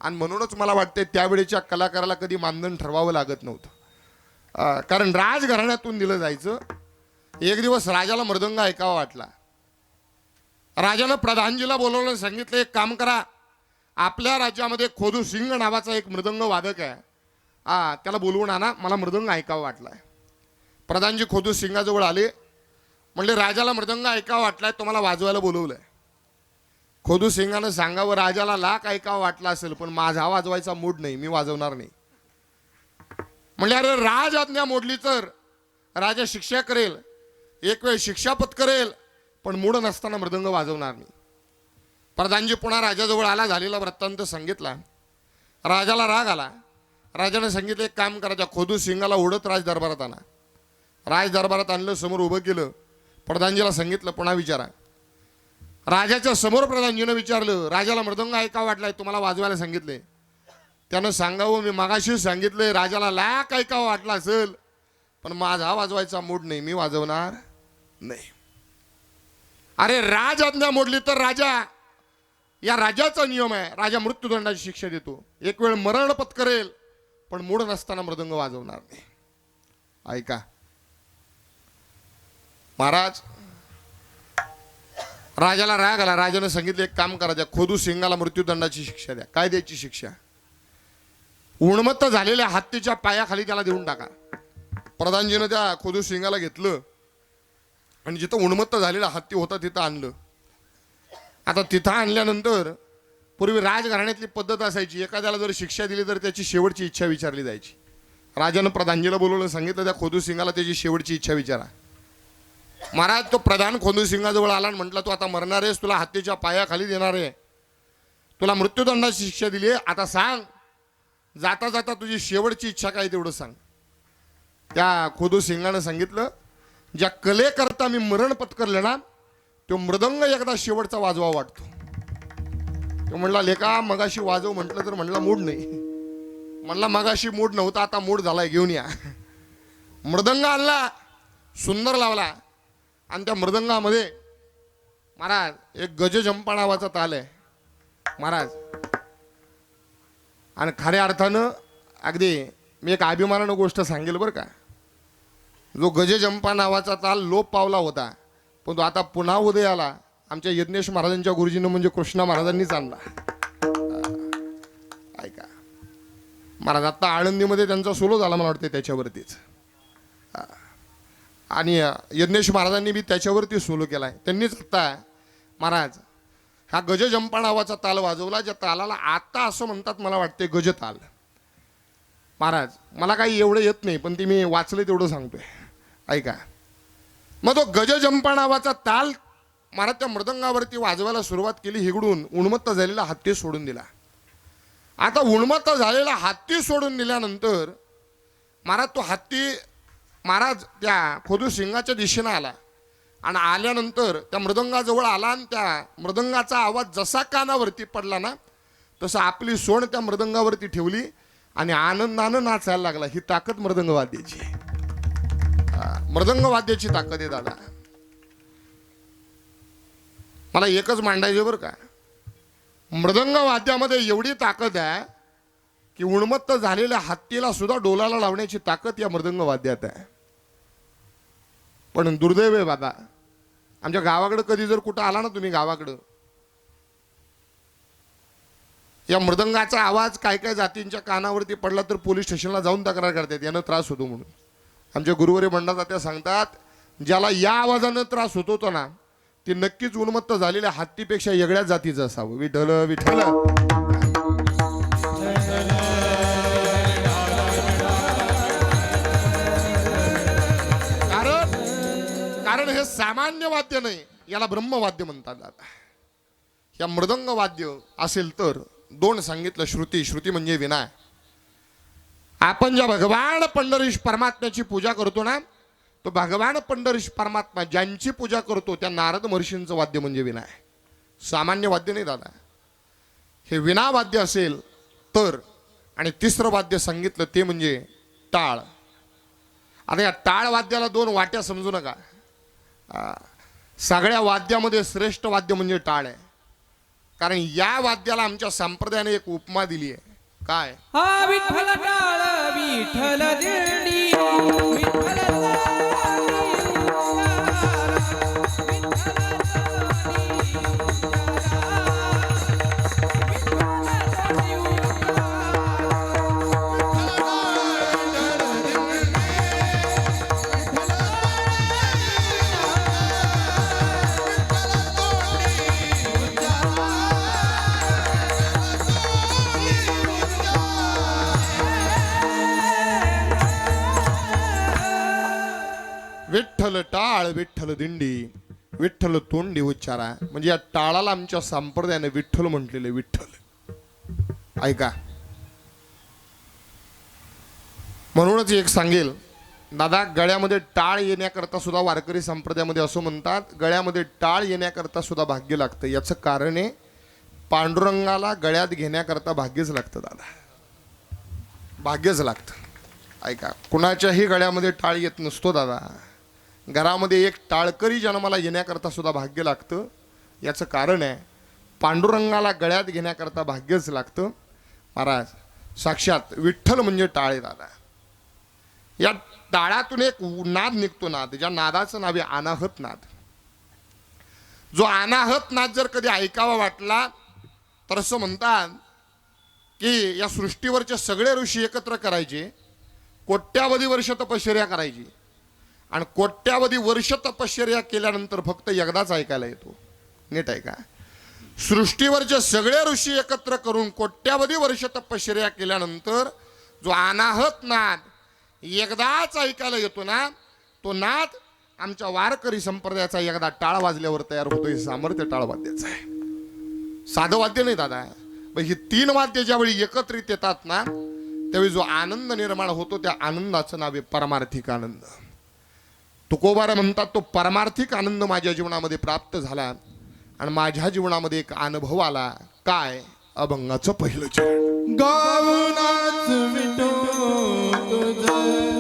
आणि म्हणूनच मला वाटते त्यावेळेच्या कलाकाराला कधी मानधन ठरवावं लागत नव्हतं, कारण राजघराण्यातून दिलं जायचं. एक दिवस राजाला मृदंग ऐकावा वाटला. राजानं प्रधानजीला बोलवलं, सांगितलं एक काम करा, आपल्या राज्यामध्ये खोदू सिंग नावाचा एक मृदंग वादक आहे, त्याला बोलवून आणा, मला मृदंग ऐकावा वाटलाय. प्रधानजी खोदू सिंगाजवळ आले, म्हणले राजाला मृदंग ऐकावा वाटलाय, तुम्हाला वाजवायला बोलवलंय. खोदू सिंगानं सांगावं, राजाला लाख ऐकावा वाटला असेल पण माझा वाजवायचा मूड नाही, मी वाजवणार नाही. म्हणले अरे राज आज्ञा मोडली तर राजा शिक्षा करेल, एक वेळ शिक्षा पत्करेल, पण मूड नसताना मृदंग वाजवणार नाही. प्रधानजी पुन्हा राजाजवळ आला, झालेला वृत्तांत सांगितला. राजाला राग आला. राजाने सांगितलं एक काम करा, त्या खोदू सिंगाला ओढत राज दरबारात आणा. राज दरबारात आणलं, समोर उभं केलं. प्रधानजीला सांगितलं पुन्हा विचारा. राजाच्या समोर प्रधानजीनं विचारलं, राजाला मृदंग ऐकावा वाटलाय, तुम्हाला वाजवायला सांगितले. त्यानं सांगावं, मी मागाशी सांगितलंय राजाला लाख ऐकावा वाटला असेल पण माझा वाजवायचा मूड नाही, मी वाजवणार नाही. अरे राज आज्ञा मोडली तर राजा, या राजाचा नियम आहे, राजा मृत्यूदंडाची शिक्षा देतो, एक वेळ मरण पत्करेल पण मूड नसताना मृदंग वाजवणार नाही. ऐका महाराज, राजाला राग आला. राजाने सांगितलं एक काम करा, त्या खोदू सिंगाला मृत्यूदंडाची शिक्षा द्या. काय द्यायची शिक्षा? उन्मत्त झालेल्या हत्तीच्या पायाखाली त्याला देऊन टाका. प्रधानजीनं त्या खोदू सिंगाला घेतलं आणि जिथं उन्मत्त झालेला हत्ती होता तिथं आणलं. आता तिथं आणल्यानंतर पूर्वी राजघराण्यातली पद्धत असायची, एखाद्याला जर शिक्षा दिली तर त्याची शेवटची इच्छा विचारली जायची. राजानं प्रधानजीला बोलवलं, सांगितलं त्या खोदू सिंगाला त्याची शेवटची इच्छा विचारा. महाराज तो प्रधान खोदू सिंगाजवळ आला आणि म्हटलं, तू आता मरणार आहेस, तुला हत्तीच्या पायाखाली देणार आहे, तुला मृत्यूदंडाची शिक्षा दिली आहे, आता सांग जाता जाता तुझी शेवटची इच्छा काय तेवढं सांग. त्या खोदू सिंगानं सांगितलं, ज्या कलेकरता मी मरण पत्करलं ना, तो मृदंग एकदा शेवटचा वाजवा वाटतो. तो म्हणला, लेका मगाशी वाजव म्हटलं तर म्हणला मूड नाही. म्हणला मगाशी मूड नव्हता, आता मूड झालाय, घेऊन या. मृदंग आणला, सुंदर लावला, आणि त्या मृदंगामध्ये महाराज एक गजजंपा नावाचा ताल आहे महाराज. आणि खऱ्या अर्थानं अगदी मी एक अभिमानानं गोष्ट सांगेल बरं का, जो गजजंपा नावाचा ताल लोप पावला होता, पण तो आता पुन्हा उदयाला आमच्या यज्ञेश महाराजांच्या गुरुजीनं म्हणजे कृष्णा महाराजांनीच आणला. ऐका महाराज, आता आळंदीमध्ये त्यांचा सोलो झाला मला वाटतं त्याच्यावरतीच, आणि यज्ञेश महाराजांनी बी त्याच्यावरती सोलो केलाय. त्यांनीच आता महाराज हा गजजंपा नावाचा ताल वाजवला, ज्या तालाला आता असं म्हणतात मला वाटते गजताल. महाराज मला काही एवढं येत नाही, पण ती मी वाचलं तेवढं सांगतोय. ऐका, मग तो गजजंपा नावाचा ताल महाराज त्या मृदंगावरती वाजवायला सुरुवात केली. हिगडून उन्मत्त झालेला हत्ती सोडून दिला. आता उन्मत्त झालेला हत्ती सोडून दिल्यानंतर महाराज तो हत्ती महाराज त्या खोदू सिंगाच्या दिशेनं आला, आणि आल्यानंतर त्या मृदंगाजवळ आला, आणि त्या मृदंगाचा आवाज जसा कानावरती पडला ना, तसं आपली सोड त्या मृदंगावरती ठेवली आणि आनंदानं नाचायला लागला. ही ताकद मृदंग वाद्याची, मृदंग वाद्याची ताकद आहे दादा. मला एकच मांडायचं बरं का, मृदंग वाद्यामध्ये एवढी ताकद आहे की उन्मत्त झालेल्या हत्तीला सुद्धा डोलाला लावण्याची ताकद या मृदंग वाद्यात आहे. पण दुर्दैव आहे बाबा, आमच्या गावाकडं कधी जर कुठं आला ना तुम्ही गावाकडं, या मृदंगाचा आवाज काय काय जातींच्या कानावरती पडला तर पोलीस स्टेशनला जाऊन तक्रार करतात, यानं त्रास होतो म्हणून. आमच्या गुरुवारी बंडाचा त्या सांगतात, ज्याला या आवाजानं त्रास होतो ना, ते नक्कीच उन्मत्त झालेल्या हत्तीपेक्षा वेगळ्याच जातीचं असावं. विठ्ठल विठ्ठल. कारण हे सामान्य वाद्य नाही, याला ब्रह्मवाद्य म्हणतात दादा. या मृदंग वाद्य असेल तर दोन सांगितलं, श्रुती, श्रुती म्हणजे विना. आपण ज्या भगवान पंढरीश परमात्म्याची पूजा करतो ना, तो भगवान पंढरीश परमात्मा ज्यांची पूजा करतो त्या नारद महर्षींचं वाद्य म्हणजे विना आहे. सामान्य वाद्य नाही दादा, हे विना वाद्य असेल तर. आणि तिसरं वाद्य सांगितलं ते म्हणजे टाळ. आता या टाळ वाद्याला दोन वाट्या समजू नका. सगळ्या वाद्यामध्ये श्रेष्ठ वाद्य म्हणजे टाळ आहे. कारण या वाद्याला आमच्या संप्रदायाने एक उपमा दिली आहे. काय? हा विठ्ठल टाळ विठ्ठल दिंडी विठ्ठल विठ्ठल टाळ विठ्ठल दिंडी विठ्ठल तोंडी उच्चारा. म्हणजे या टाळाला आमच्या संप्रदायाने विठ्ठल म्हटलेले. विठ्ठल ऐका. म्हणूनच एक सांगेल दादा, गळ्यामध्ये टाळ येण्याकरता सुद्धा वारकरी संप्रदायामध्ये असं म्हणतात, गळ्यामध्ये टाळ येण्याकरता सुद्धा भाग्य लागतं. याचं कारण आहे पांडुरंगाला गळ्यात घेण्याकरता भाग्यच लागतं दादा, भाग्यच लागतं. ऐका, कुणाच्याही गळ्यामध्ये टाळ येत नसतो दादा. घरामध्ये एक टाळकरी जन्माला येण्याकरता सुद्धा भाग्य लागतं. याचं कारण आहे पांडुरंगाला गळ्यात घेण्याकरता भाग्यच लागतं. महाराज, साक्षात विठ्ठल म्हणजे टाळ आहे दादा. या टाळातून एक नाद निघतो, नाद, ज्या नादाचं नाव आहे अनाहत नाद. जो अनाहत नाद जर कधी ऐकावा वाटला तर असं म्हणतात की या सृष्टीवरचे सगळे ऋषी एकत्र करायचे, कोट्यावधी वर्ष तपश्चर्या करायची, आणि कोट्यावधी वर्ष तपश्चर्या केल्यानंतर फक्त एकदाच ऐकायला येतो. नीट ऐका. सृष्टीवरचे सगळे ऋषी एकत्र करून कोट्यावधी वर्ष तपश्चर्या केल्यानंतर जो अनाहत नाद एकदाच ऐकायला येतो ना, तो नाद आमच्या वारकरी संप्रदायाचा एकदा टाळ वाजल्यावर तयार होतो. हे सामर्थ्य टाळ वाद्याचं आहे, साधं वाद्य नाही दादा. ही तीन वाद्य ज्यावेळी एकत्रित येतात ना, त्यावेळी जो आनंद निर्माण होतो त्या आनंदाचं नाव आहे परमार्थिक आनंद. तुकोबारा म्हणतात तो परमार्थिक आनंद माझ्या जीवनामध्ये प्राप्त झाला आणि माझ्या जीवनामध्ये एक अनुभव आला. काय? अभंगाचं पहिलं चरण. गावनाच विठो तुझं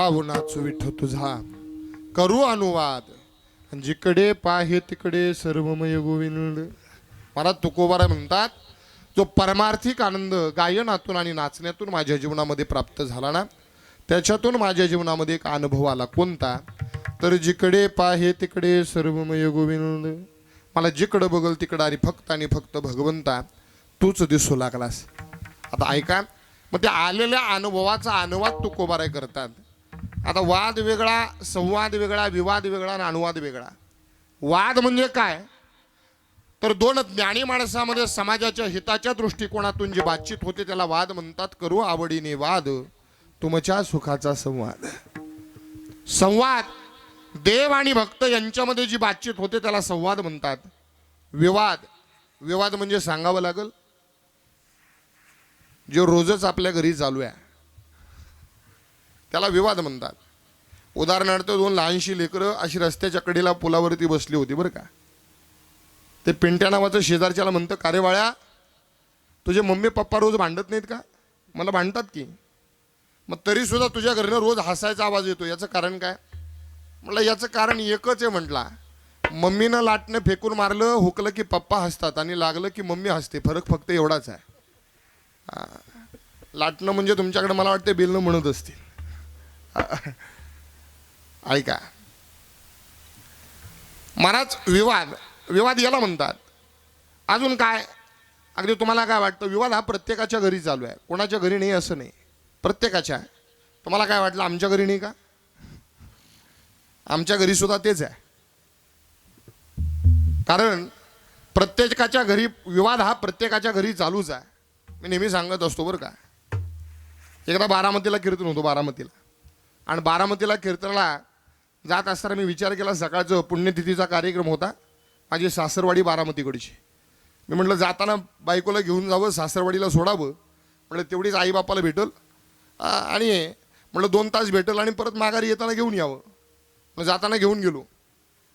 गाव नाचू विठ्ठ तुझा करू अनुवाद जिकडे पाहे तिकडे सर्वमय गोविंद. मला तुकोबारा म्हणतात जो परमार्थिक आनंद गायनातून आणि नाचण्यातून माझ्या जीवनामध्ये प्राप्त झाला ना, त्याच्यातून माझ्या जीवनामध्ये एक अनुभव आला. कोणता? तर जिकडे पाहे तिकडे सर्वमय गोविंद. मला जिकडं बघल तिकडं आणि फक्त भगवंता तूच दिसू लागलास. आता ऐका, मग त्या आलेल्या अनुभवाचा अनुवाद तुकोबाराय करतात. आता वाद वेगळा, संवाद वेगळा, विवाद वेगळा आणि अनुवाद वेगळा. वाद म्हणजे काय? तर दोन ज्ञानी माणसामध्ये समाजाच्या हिताच्या दृष्टिकोनातून जी बातचीत होते त्याला वाद म्हणतात. करू आवडीने वाद तुमच्या सुखाचा संवाद. संवाद देव आणि भक्त यांच्यामध्ये जी बातचीत होते त्याला संवाद म्हणतात. विवाद म्हणजे सांगावं लागल जे रोजच आपल्या घरी चालू आहे त्याला विवाद म्हणतात. उदाहरणार्थ दोन लहानशी लेकरं अशी रस्त्याच्या कडेला पुलावरती बसली होती बरं का. ते पिंट्या नावाचं शेजारच्याला म्हणतं, का रे बाळ्या, तुझे मम्मी पप्पा रोज भांडत नाहीत का? मला भांडतात की, मग तरी सुद्धा तुझ्या घरनं रोज हसायचा आवाज येतो, याचं कारण काय? म्हटलं याचं कारण एकच आहे. म्हटला मम्मीनं लाटणं फेकून मारलं, हुकलं की पप्पा हसतात आणि लागलं की मम्मी हसते. फरक फक्त एवढाच आहे. लाटणं म्हणजे तुमच्याकडे मला वाटते बेलनं म्हणत असतील. ऐका महाराज, विवाद याला म्हणतात. अजून काय? अगदी तुम्हाला काय वाटतं? विवाद हा प्रत्येकाच्या घरी चालू आहे, कोणाच्या घरी नाही असं नाही, प्रत्येकाच्या. तुम्हाला काय वाटलं आमच्या घरी नाही का? आमच्या घरी सुद्धा तेच आहे. कारण प्रत्येकाच्या घरी विवाद हा प्रत्येकाच्या घरी चालूच आहे. मी नेहमी सांगत असतो बरं का. एकदा बारामतीला कीर्तन होतो, बारामतीला. आणि बारामतीला कीर्तनाला जात असताना मी विचार केला, सकाळचं पुण्यतिथीचा कार्यक्रम होता, माझी सासरवाडी बारामतीकडची. मी म्हटलं जाताना बायकोला घेऊन जावं, सासरवाडीला सोडावं. म्हटलं तेवढीच आईबापाला भेटल आणि म्हटलं 2 तास भेटल आणि परत माघारी येताना घेऊन यावं. मग जाताना घेऊन गेलो.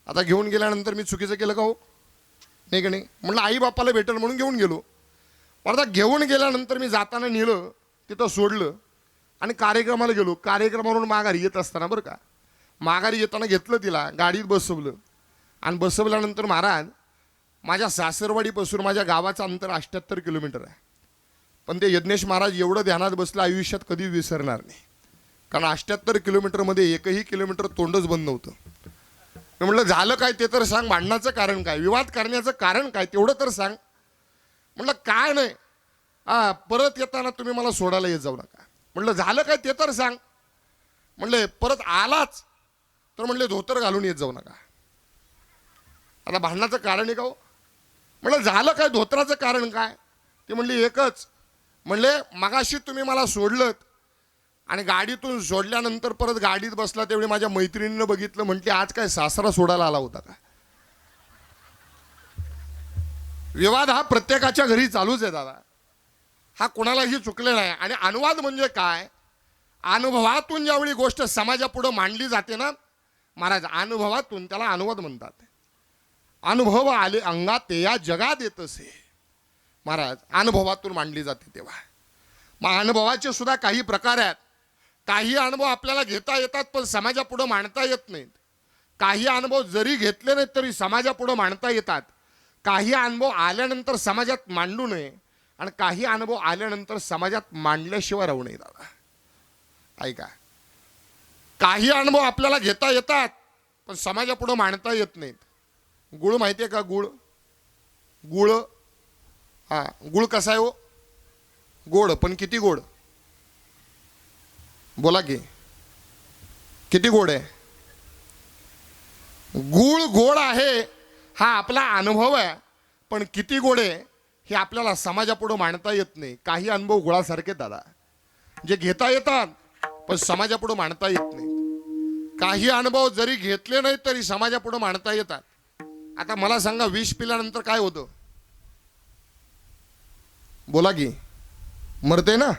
आता घेऊन गेल्यानंतर मी चुकीचं केलं का हो? नाही का नाही? म्हटलं आईबापाला भेटल म्हणून घेऊन गेलो. आता घेऊन गेल्यानंतर मी जाताना नेलं, तिथं सोडलं आणि कार्यक्रमाला गेलो. कार्यक्रमावरून माघारी येत असताना बरं का, माघारी येताना घेतलं तिला, गाडीत बसवलं आणि बसवल्यानंतर महाराज, माझ्या सासरवाडीपासून माझ्या गावाचं अंतर 78 किलोमीटर आहे. पण ते यज्ञेश महाराज एवढं ध्यानात बसलं, आयुष्यात कधी विसरणार नाही. कारण 78 किलोमीटरमध्ये एकही किलोमीटर तोंडच बंद नव्हतं. मी म्हटलं झालं काय ते तर सांग, भांडणाचं कारण काय, विवाद करण्याचं कारण काय, तेवढं तर सांग. म्हटलं काय नाही, परत येताना तुम्ही मला सोडायला येत जाऊ नका. म्हटलं झालं काय ते तर सांग. म्हणले परत आलाच तर म्हणले धोतर घालून येत जाऊ नका. आता भांडणाचं कारण आहे का हो? म्हटलं झालं काय, धोतराचं कारण काय? ते म्हणले एकच. म्हणले मगाशी तुम्ही मला सोडलं आणि गाडीतून सोडल्यानंतर परत गाडीत बसला त्यावेळी माझ्या मैत्रिणीनं बघितलं, म्हटली आज काय सासरा सोडायला आला होता का? विवाद हा प्रत्येकाच्या घरी चालूच आहे दादा, हा कोणालाही चुकलेला आहे. आणि अनुवाद म्हणजे काय? अनुभवातून ज्यावेळी गोष्ट समाजापुढे मांडली जाते ना महाराज, अनुभवातून, त्याला अनुवाद म्हणतात. अनुभव आले अंगात ते या जगात येत असे महाराज, अनुभवातून मांडली जाते तेव्हा. मग अनुभवाचे सुद्धा काही प्रकार आहेत. काही अनुभव आपल्याला घेता येतात पण समाजापुढे मांडता येत नाहीत. काही अनुभव जरी घेतले नाहीत तरी समाजापुढे मांडता येतात. काही अनुभव आल्यानंतर समाजात मांडू नये आणि काही अनुभव आल्यानंतर समाजात मांडल्याशिवाय राहू नये दादा. ऐका, काही अनुभव आपल्याला घेता येतात पण समाजापुढे मांडता येत नाहीत. गुळ माहिती आहे का? गुळ गुळ कसा आहे हो? गोड, पण किती गोड? बोला की किती गोड आहे? गुळ गोड आहे हा आपला अनुभव आहे, पण किती गोड आहे हे आपल्याला समाजापुढे मांडता येत नाही. काही अनुभव गुळासारखे दादा, जे घेता येतात पण समाजापुढे मांडता येत नाही. काही अनुभव जरी घेतले नाही तरी समाजापुढे मांडता येतात. आता मला सांगा, विष पिल्यानंतर काय होतं? बोला की मरते ना.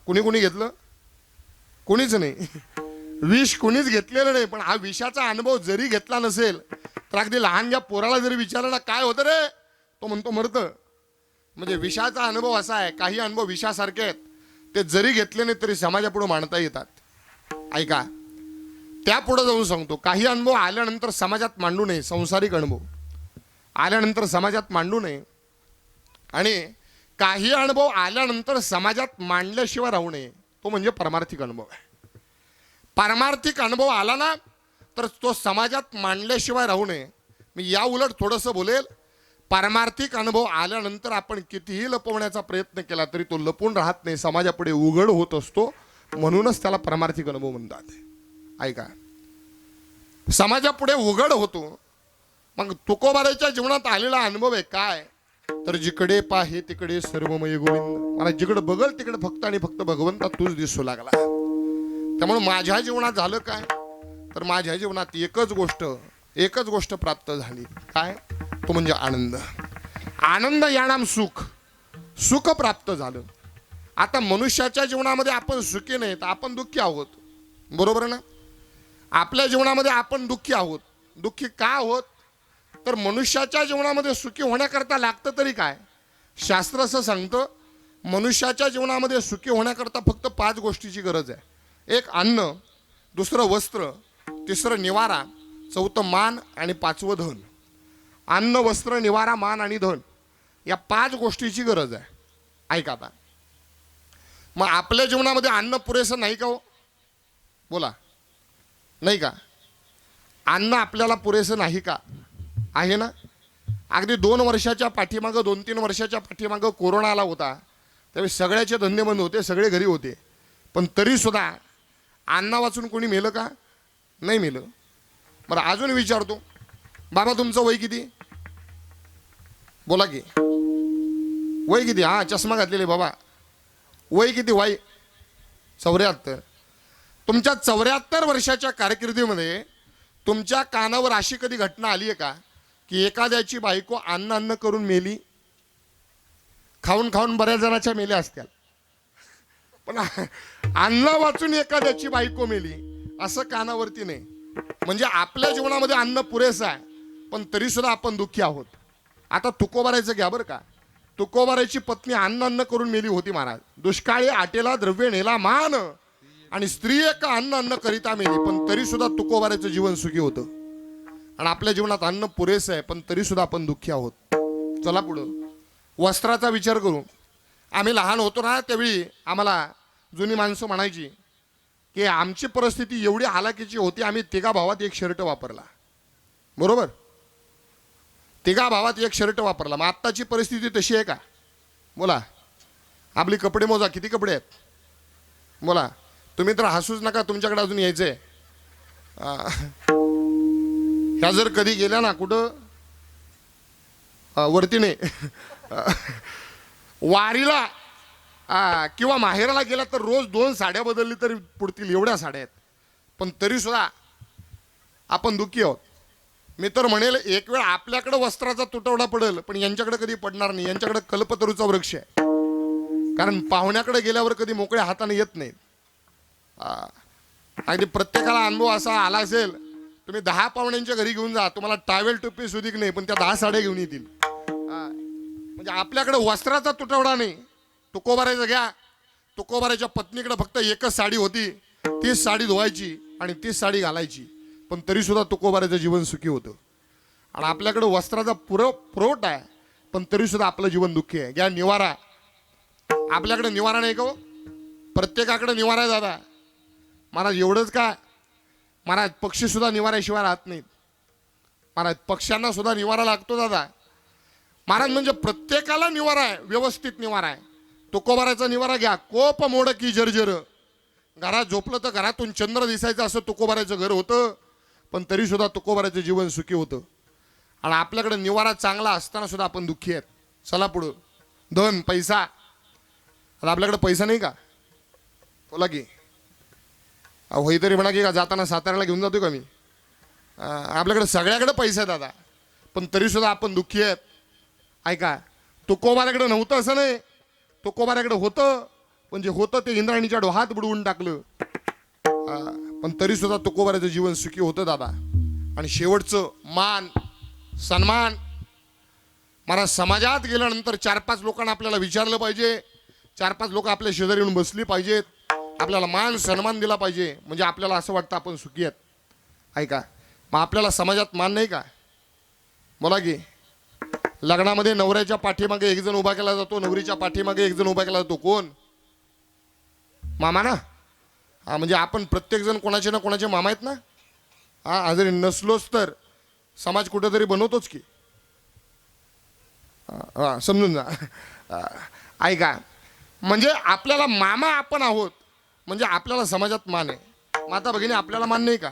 कुणी कुणी घेतलं? कुणीच नाही. विष कुणीच घेतलेलं नाही. पण हा विषाचा अनुभव जरी घेतला नसेल तर अगदी लहान ज्या पोराला जरी विचारलं ना काय होतं रे, तो म्हणतो मरतं. म्हणजे विषाचा अनुभव असा आहे, काही अनुभव विषासारखे आहेत, ते जरी घेतले नाही तरी समाजापुढे मांडता येतात. ऐका, त्या पुढे जाऊन सांगतो. काही अनुभव आल्यानंतर समाजात मांडू नये. संसारिक अनुभव आल्यानंतर समाजात मांडू नये. आणि काही अनुभव आल्यानंतर समाजात मांडल्याशिवाय राहू नये. तो म्हणजे परमार्थिक अनुभव आहे. पारमार्थिक अनुभव आला ना तर तो समाजात मांडल्याशिवाय राहू नये. मी या उलट थोडंसं बोलेल. पारमार्थिक अनुभव आल्यानंतर आपण कितीही लपवण्याचा प्रयत्न केला तरी तो लपून राहत नाही, समाजापुढे उघड होत असतो. म्हणूनच त्याला परमार्थिक अनुभव म्हणतात. ऐका, समाजापुढे उघड होतो. मग तुकोबाराच्या जीवनात आलेला अनुभव आहे काय, तर जिकडे पाहे तिकडे सर्वमय गोविंद. मला जिकडे बघल तिकडे फक्त आणि फक्त भगवंता तूच दिसू लागला. त्यामुळे माझ्या जीवनात झालं काय, तर माझ्या जीवनात एकच गोष्ट प्राप्त झाली. काय, तो म्हणजे आनंद. आनंद यानाम सुख. सुख प्राप्त झालं. आता मनुष्याच्या जीवनामध्ये आपण सुखी नाही तर आपण दुःखी आहोत. बरोबर ना? आपल्या जीवनामध्ये आपण दुःखी आहोत. दुःखी का आहोत, तर मनुष्याच्या जीवनामध्ये सुखी होण्याकरता लागतं तरी काय. शास्त्र असं सांगतं, मनुष्याच्या जीवनामध्ये सुखी होण्याकरता फक्त 5 गोष्टीची गरज आहे. एक अन्न, दुसरं वस्त्र, तिसरं निवारा, चौथं मान आणि 5वं धन. अन्न, वस्त्र, निवारा, मान आणि धन या 5 गोष्टीची गरज आहे. ऐका आता, मग आपल्या जीवनामध्ये अन्न पुरेसं नाही का हो? बोला, नाही का? अन्न आपल्याला पुरेसं नाही का? आहे ना? अगदी 2 वर्षाच्या पाठीमागं, 2-3 वर्षाच्या पाठीमागं कोरोना आला होता. त्यावेळी सगळ्याचे धंदे बंद होते, सगळे घरी होते. पण तरीसुद्धा अन्ना वाचून कोणी मेलं का? नाही मेलं. बरं, अजून विचारतो, बाबा तुमचं वय किती? बोला की, वय किती? हां, चष्मा घातलेले बाबा, वय किती? वय 74. तुमच्या 74 वर्षाच्या कारकिर्दीमध्ये तुमच्या कानावर अशी कधी घटना आली आहे का की एखाद्याची बायको अन्न करून मेली? खाऊन खाऊन बऱ्याच जणांच्या मेल्या असत्या, पण अन्न वाचून एखाद्याची बायको मेली असं कानावरती नाही. म्हणजे आपल्या जीवनामध्ये अन्न पुरेसं आहे, पण तरी सुद्धा आपण दुःखी आहोत. आता तुकोबारायचं घ्या बरं का. तुकोबारायची पत्नी अन्न करून मेली होती महाराज. दुष्काळी आटेला द्रव्य नेला मान, आणि स्त्री एक अन्न करिता मेली, पण तरी सुद्धा तुकोबारायचं जीवन सुखी होतं. आणि आपल्या जीवनात अन्न पुरेसं आहे, पण तरी सुद्धा आपण दुःखी आहोत. चला पुढं वस्त्राचा विचार करू. आम्ही लहान होतो ना त्यावेळी आम्हाला जुनी माणसं म्हणायची की आमची परिस्थिती एवढी हालाकीची होती, आम्ही 3 भावात 1 शर्ट वापरला. बरोबर, 3 भावात 1 शर्ट वापरला. मग आत्ताची परिस्थिती तशी आहे का? बोला, आपली कपडे मोजा, किती कपडे आहेत? बोला. तुम्ही तर हसूच नका, तुमच्याकडे अजून यायचंय. ह्या जर कधी गेल्या ना कुठं वरती नाही वारीला किंवा माहेराला गेला तर रोज 2 साड्या बदलली तरी पुढतील एवढ्या साड्या आहेत, पण तरी सुद्धा आपण दुःखी आहोत. मी तर म्हणेल एक वेळ आपल्याकडे वस्त्राचा तुटवडा पडेल, पण यांच्याकडे कधी पडणार नाही. यांच्याकडे कल्पतरूचा वृक्ष आहे. कारण पाहुण्याकडे गेल्यावर कधी मोकळ्या हाताने येत नाहीत. अगदी प्रत्येकाला अनुभव असा आला असेल, तुम्ही 10 पाहुण्यांच्या घरी घेऊन जा, तुम्हाला टावेल टोपी सुधीक नाही, पण त्या 10 साड्या घेऊन येतील. म्हणजे आपल्याकडे वस्त्राचा तुटवडा नाही. तुकोबारायचं घ्या. तुकोबारायच्या पत्नीकडे फक्त एकच साडी होती, तीच साडी धुवायची आणि तीच साडी घालायची, पण तरी सुद्धा तुकोबारायचं जीवन सुखी होतं. आणि आपल्याकडे वस्त्राचा पुरवठा आहे, पण तरी सुद्धा आपलं जीवन दुःखी आहे. घ्या निवारा. आपल्याकडे निवारा नाही का हो? प्रत्येकाकडे निवारा आहे दादा. महाराज एवढंच काय, महाराज पक्षी सुद्धा निवाऱ्याशिवाय राहत नाहीत. महाराज पक्ष्यांना सुद्धा निवारा लागतो दादा. महाराज म्हणजे प्रत्येकाला निवारा आहे, व्यवस्थित निवारा आहे. तुकोबाराचा निवारा घ्या. कोप मोड की जर्जर. घरात झोपलं तर घरातून चंद्र दिसायचं असं तुकोबाराचं घर होतं, पण तरी सुद्धा तुकोबाराचं जीवन सुखी होतं. आणि आपल्याकडे निवारा चांगला असताना सुद्धा आपण दुःखी आहेत. चला पुढं. धन, पैसा. आता आपल्याकडे पैसा नाही का? बोला की. होई तरी म्हणा की का जाताना साताऱ्याला घेऊन जातो का मी? आपल्याकडे सगळ्याकडे पैसा आहे दादा, पण तरी सुद्धा आपण दुःखी आहेत. ऐका, तुकोबाराकडे नव्हतं असं नाही, तुकोबाराकडे होतं, पण जे होतं ते इंद्राणीच्या डोहात बुडवून टाकलं. पण तरी सुद्धा तुकोबाराचं जीवन सुखी होतं दादा. आणि शेवटचं मान सन्मान. मला समाजात गेल्यानंतर 4-5 लोकांना आपल्याला विचारलं पाहिजे, 4-5 लोक आपल्या शेजारी येऊन बसली पाहिजेत, आपल्याला मान सन्मान दिला पाहिजे, म्हणजे आपल्याला असं वाटतं आपण सुखी आहेत. ऐका, मग आपल्याला समाजात मान नाही का? बोला की. लग्नामध्ये नवऱ्याच्या पाठीमागे एक जण उभा केला जातो, नवरीच्या पाठीमागे एक जण उभा केला जातो. कोण? मामा ना. हा, म्हणजे आपण प्रत्येक जण कोणाचे ना कोणाचे मामा आहेत ना. हा, जरी नसलोच तर समाज कुठेतरी बनवतोच की. हा, समजून जा. ऐका, म्हणजे आपल्याला मामा आपण आहोत, म्हणजे आपल्याला समाजात मान आहे. माता भगिनी, आपल्याला मान नाही का?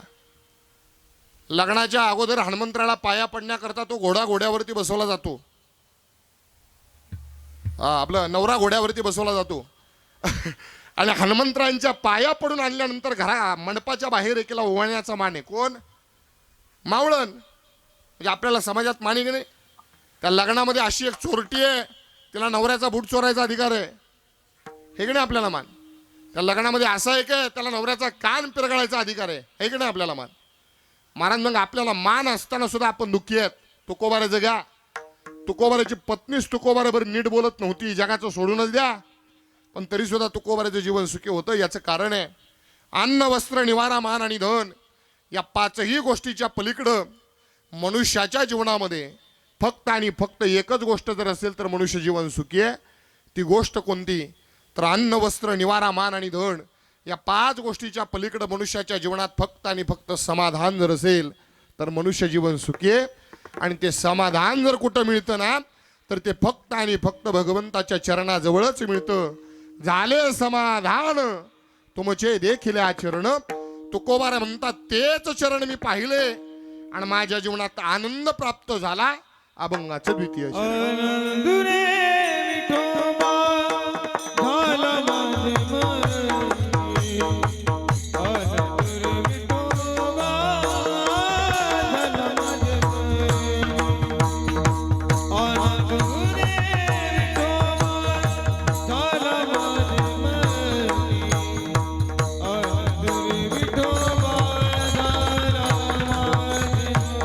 लग्नाच्या अगोदर हनुमंतराला पाया पडण्याकरता तो घोड्यावरती बसवला जातो. हा, आपला नवरा घोड्यावरती बसवला जातो. आणि हनुमंतरांच्या पाया पडून आणल्यानंतर मंडपाच्या बाहेर एकेला ओवाळण्याचा मान आहे. कोण? मावळण. म्हणजे आपल्याला समाजात मान आहे की नाही? त्या लग्नामध्ये अशी एक चोरटी आहे, तिला नवऱ्याचा बूट चोरायचा अधिकार आहे, हे की नाही आपल्याला मान? त्या लग्नामध्ये असा एक आहे, त्याला नवऱ्याचा कान पिरगाळायचा अधिकार आहे, हे की नाही आपल्याला मान? महाराज, मग आपल्याला मान असताना सुद्धा आपण दुःखी आहेत. तुकोबाराचं घ्या, तुकोबाराची पत्नीच तुकोबाराबर नीट बोलत नव्हती, जगाचं सोडूनच द्या, पण तरी सुद्धा तुकोबाराचं जीवन सुखी होतं. याचं कारण आहे अन्न, वस्त्र, निवारा, मान आणि धन या पाचही गोष्टीच्या पलीकडं मनुष्याच्या जीवनामध्ये फक्त आणि फक्त एकच गोष्ट जर असेल तर मनुष्य जीवन सुखी आहे. ती गोष्ट कोणती? तर अन्न, वस्त्र, निवारा, मान आणि धन या पाच गोष्टीच्या पलीकडं मनुष्याच्या जीवनात फक्त आणि फक्त समाधान जर असेल तर मनुष्य जीवन सुखी आहे. आणि ते समाधान जर कुठं मिळतं ना, तर ते फक्त आणि फक्त भगवंताच्या चरणाजवळच मिळतं. झाले समाधान तुमचे देखील आचरण. तुकोबार म्हणतात, तेच चरण मी पाहिले आणि माझ्या जीवनात आनंद प्राप्त झाला. अभंगाचं द्वितीय. आनंद रे विठोबा झाला माझे मनी. आनंद रे विठोबा झाला माझे मनी. आनंद रे विठोबा झाला माझे मनी. आनंद रे विठोबा झाला माझे मनी.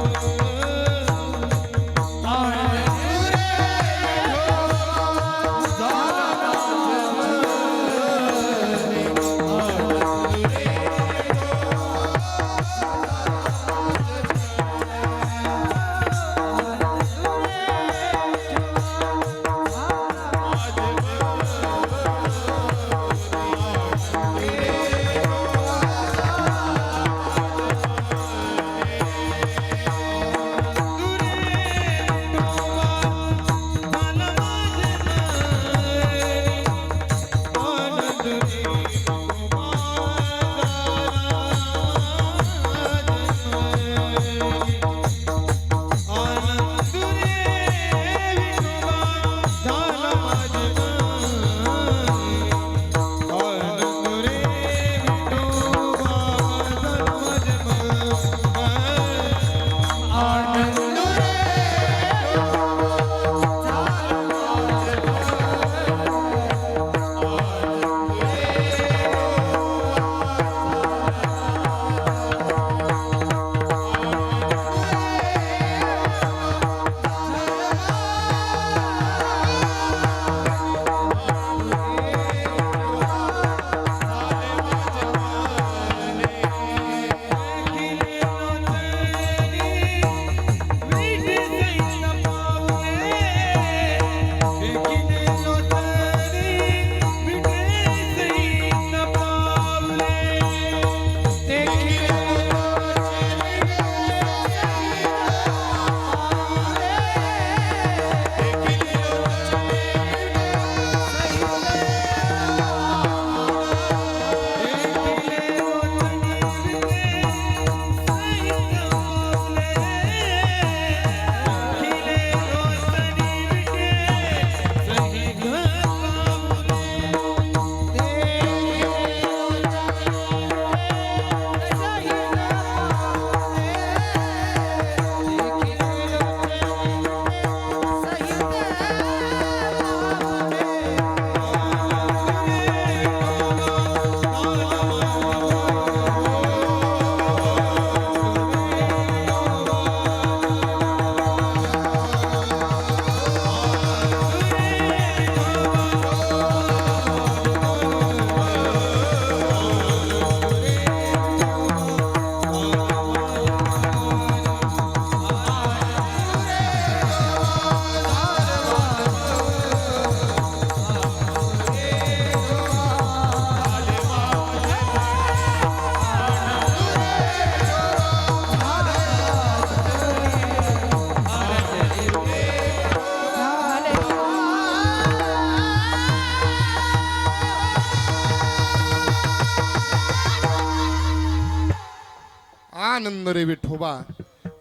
रे विठोबा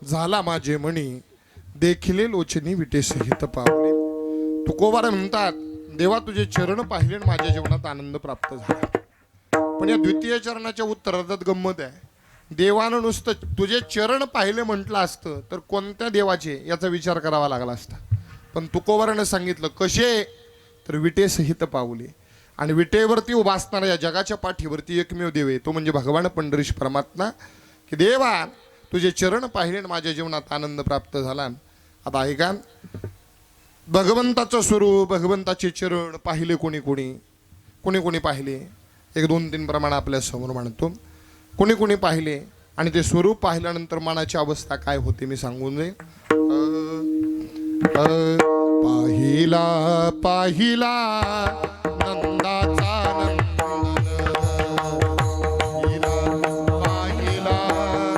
झाला माझे मणी देखिले लोचनी विटे सहित पावले. तुकोबारा म्हणतात देवा तुझे चरण पाहिले आणि माझ्या जीवनात आनंद प्राप्त झाला. पण या द्वितीय चरणाच्या उत्तरार्धात गंमत आहे. देवानं नुसतं तुझे चरण पाहिले म्हटलं असतं तर कोणत्या देवाचे याचा विचार करावा लागला असता. पण तुकोबारानं सांगितलं कसे, तर विटे सहित पावले. आणि विटेवरती उभा असणारा या जगाच्या पाठीवरती एकमेव देव आहे तो म्हणजे भगवान पंढरीश परमात्मा. की देवा तुझे चरण पाहिले आणि माझ्या जीवनात आनंद प्राप्त झाला. आता ऐका, भगवंताचं स्वरूप भगवंताचे चरण पाहिले कोणी कोणी कोणी कोणी पाहिले. 1-2-3 प्रमाण आपल्या समोर मांडतो. कोणी कोणी पाहिले आणि ते स्वरूप पाहिल्यानंतर मनाची अवस्था काय होते मी सांगून दे. पाहिला पाहिला नंदाचा नंदन, पाहिला नंदाचा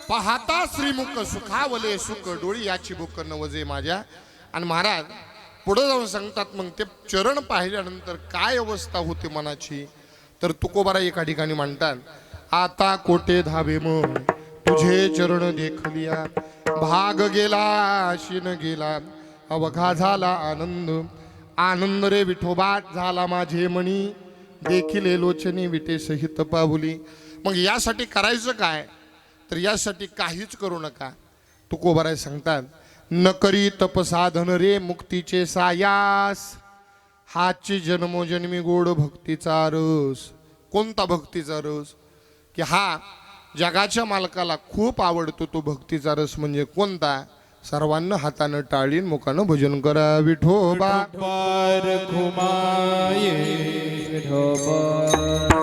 पाहता श्रीमुख सुखावले सुख डोळी याची बुक नवजे माझ्या. आणि महाराज पुढे जाऊन सांगतात मग ते चरण पाहिल्यानंतर काय अवस्था होते मनाची. तर तुकोबारा एका ठिकाणी म्हणतात आता कोटे धावे मग तुझे चरण देखलिया, भाग गेला शिन गेला अवघा झाला आनंद. आनंद रे विठोबात झाला माझे मणी देखिले लोचनी विटे सहित पाहुली. मग यासाठी करायचं काय, तर यासाठी काहीच करू नका. तुकोबाराय सांगतात न करी तपसाधन रे मुक्तीचे सायास, हाची जन्मोजन्मी गोड भक्तीचा रस. कोणता भक्तीचा रस, की हा जगाच्या मालकाला खूप आवडतो तो भक्तीचा रस. म्हणजे कोणता, सर्वांना हातानं टाळीन मुखानं भजन करा विठोबा. विठोबा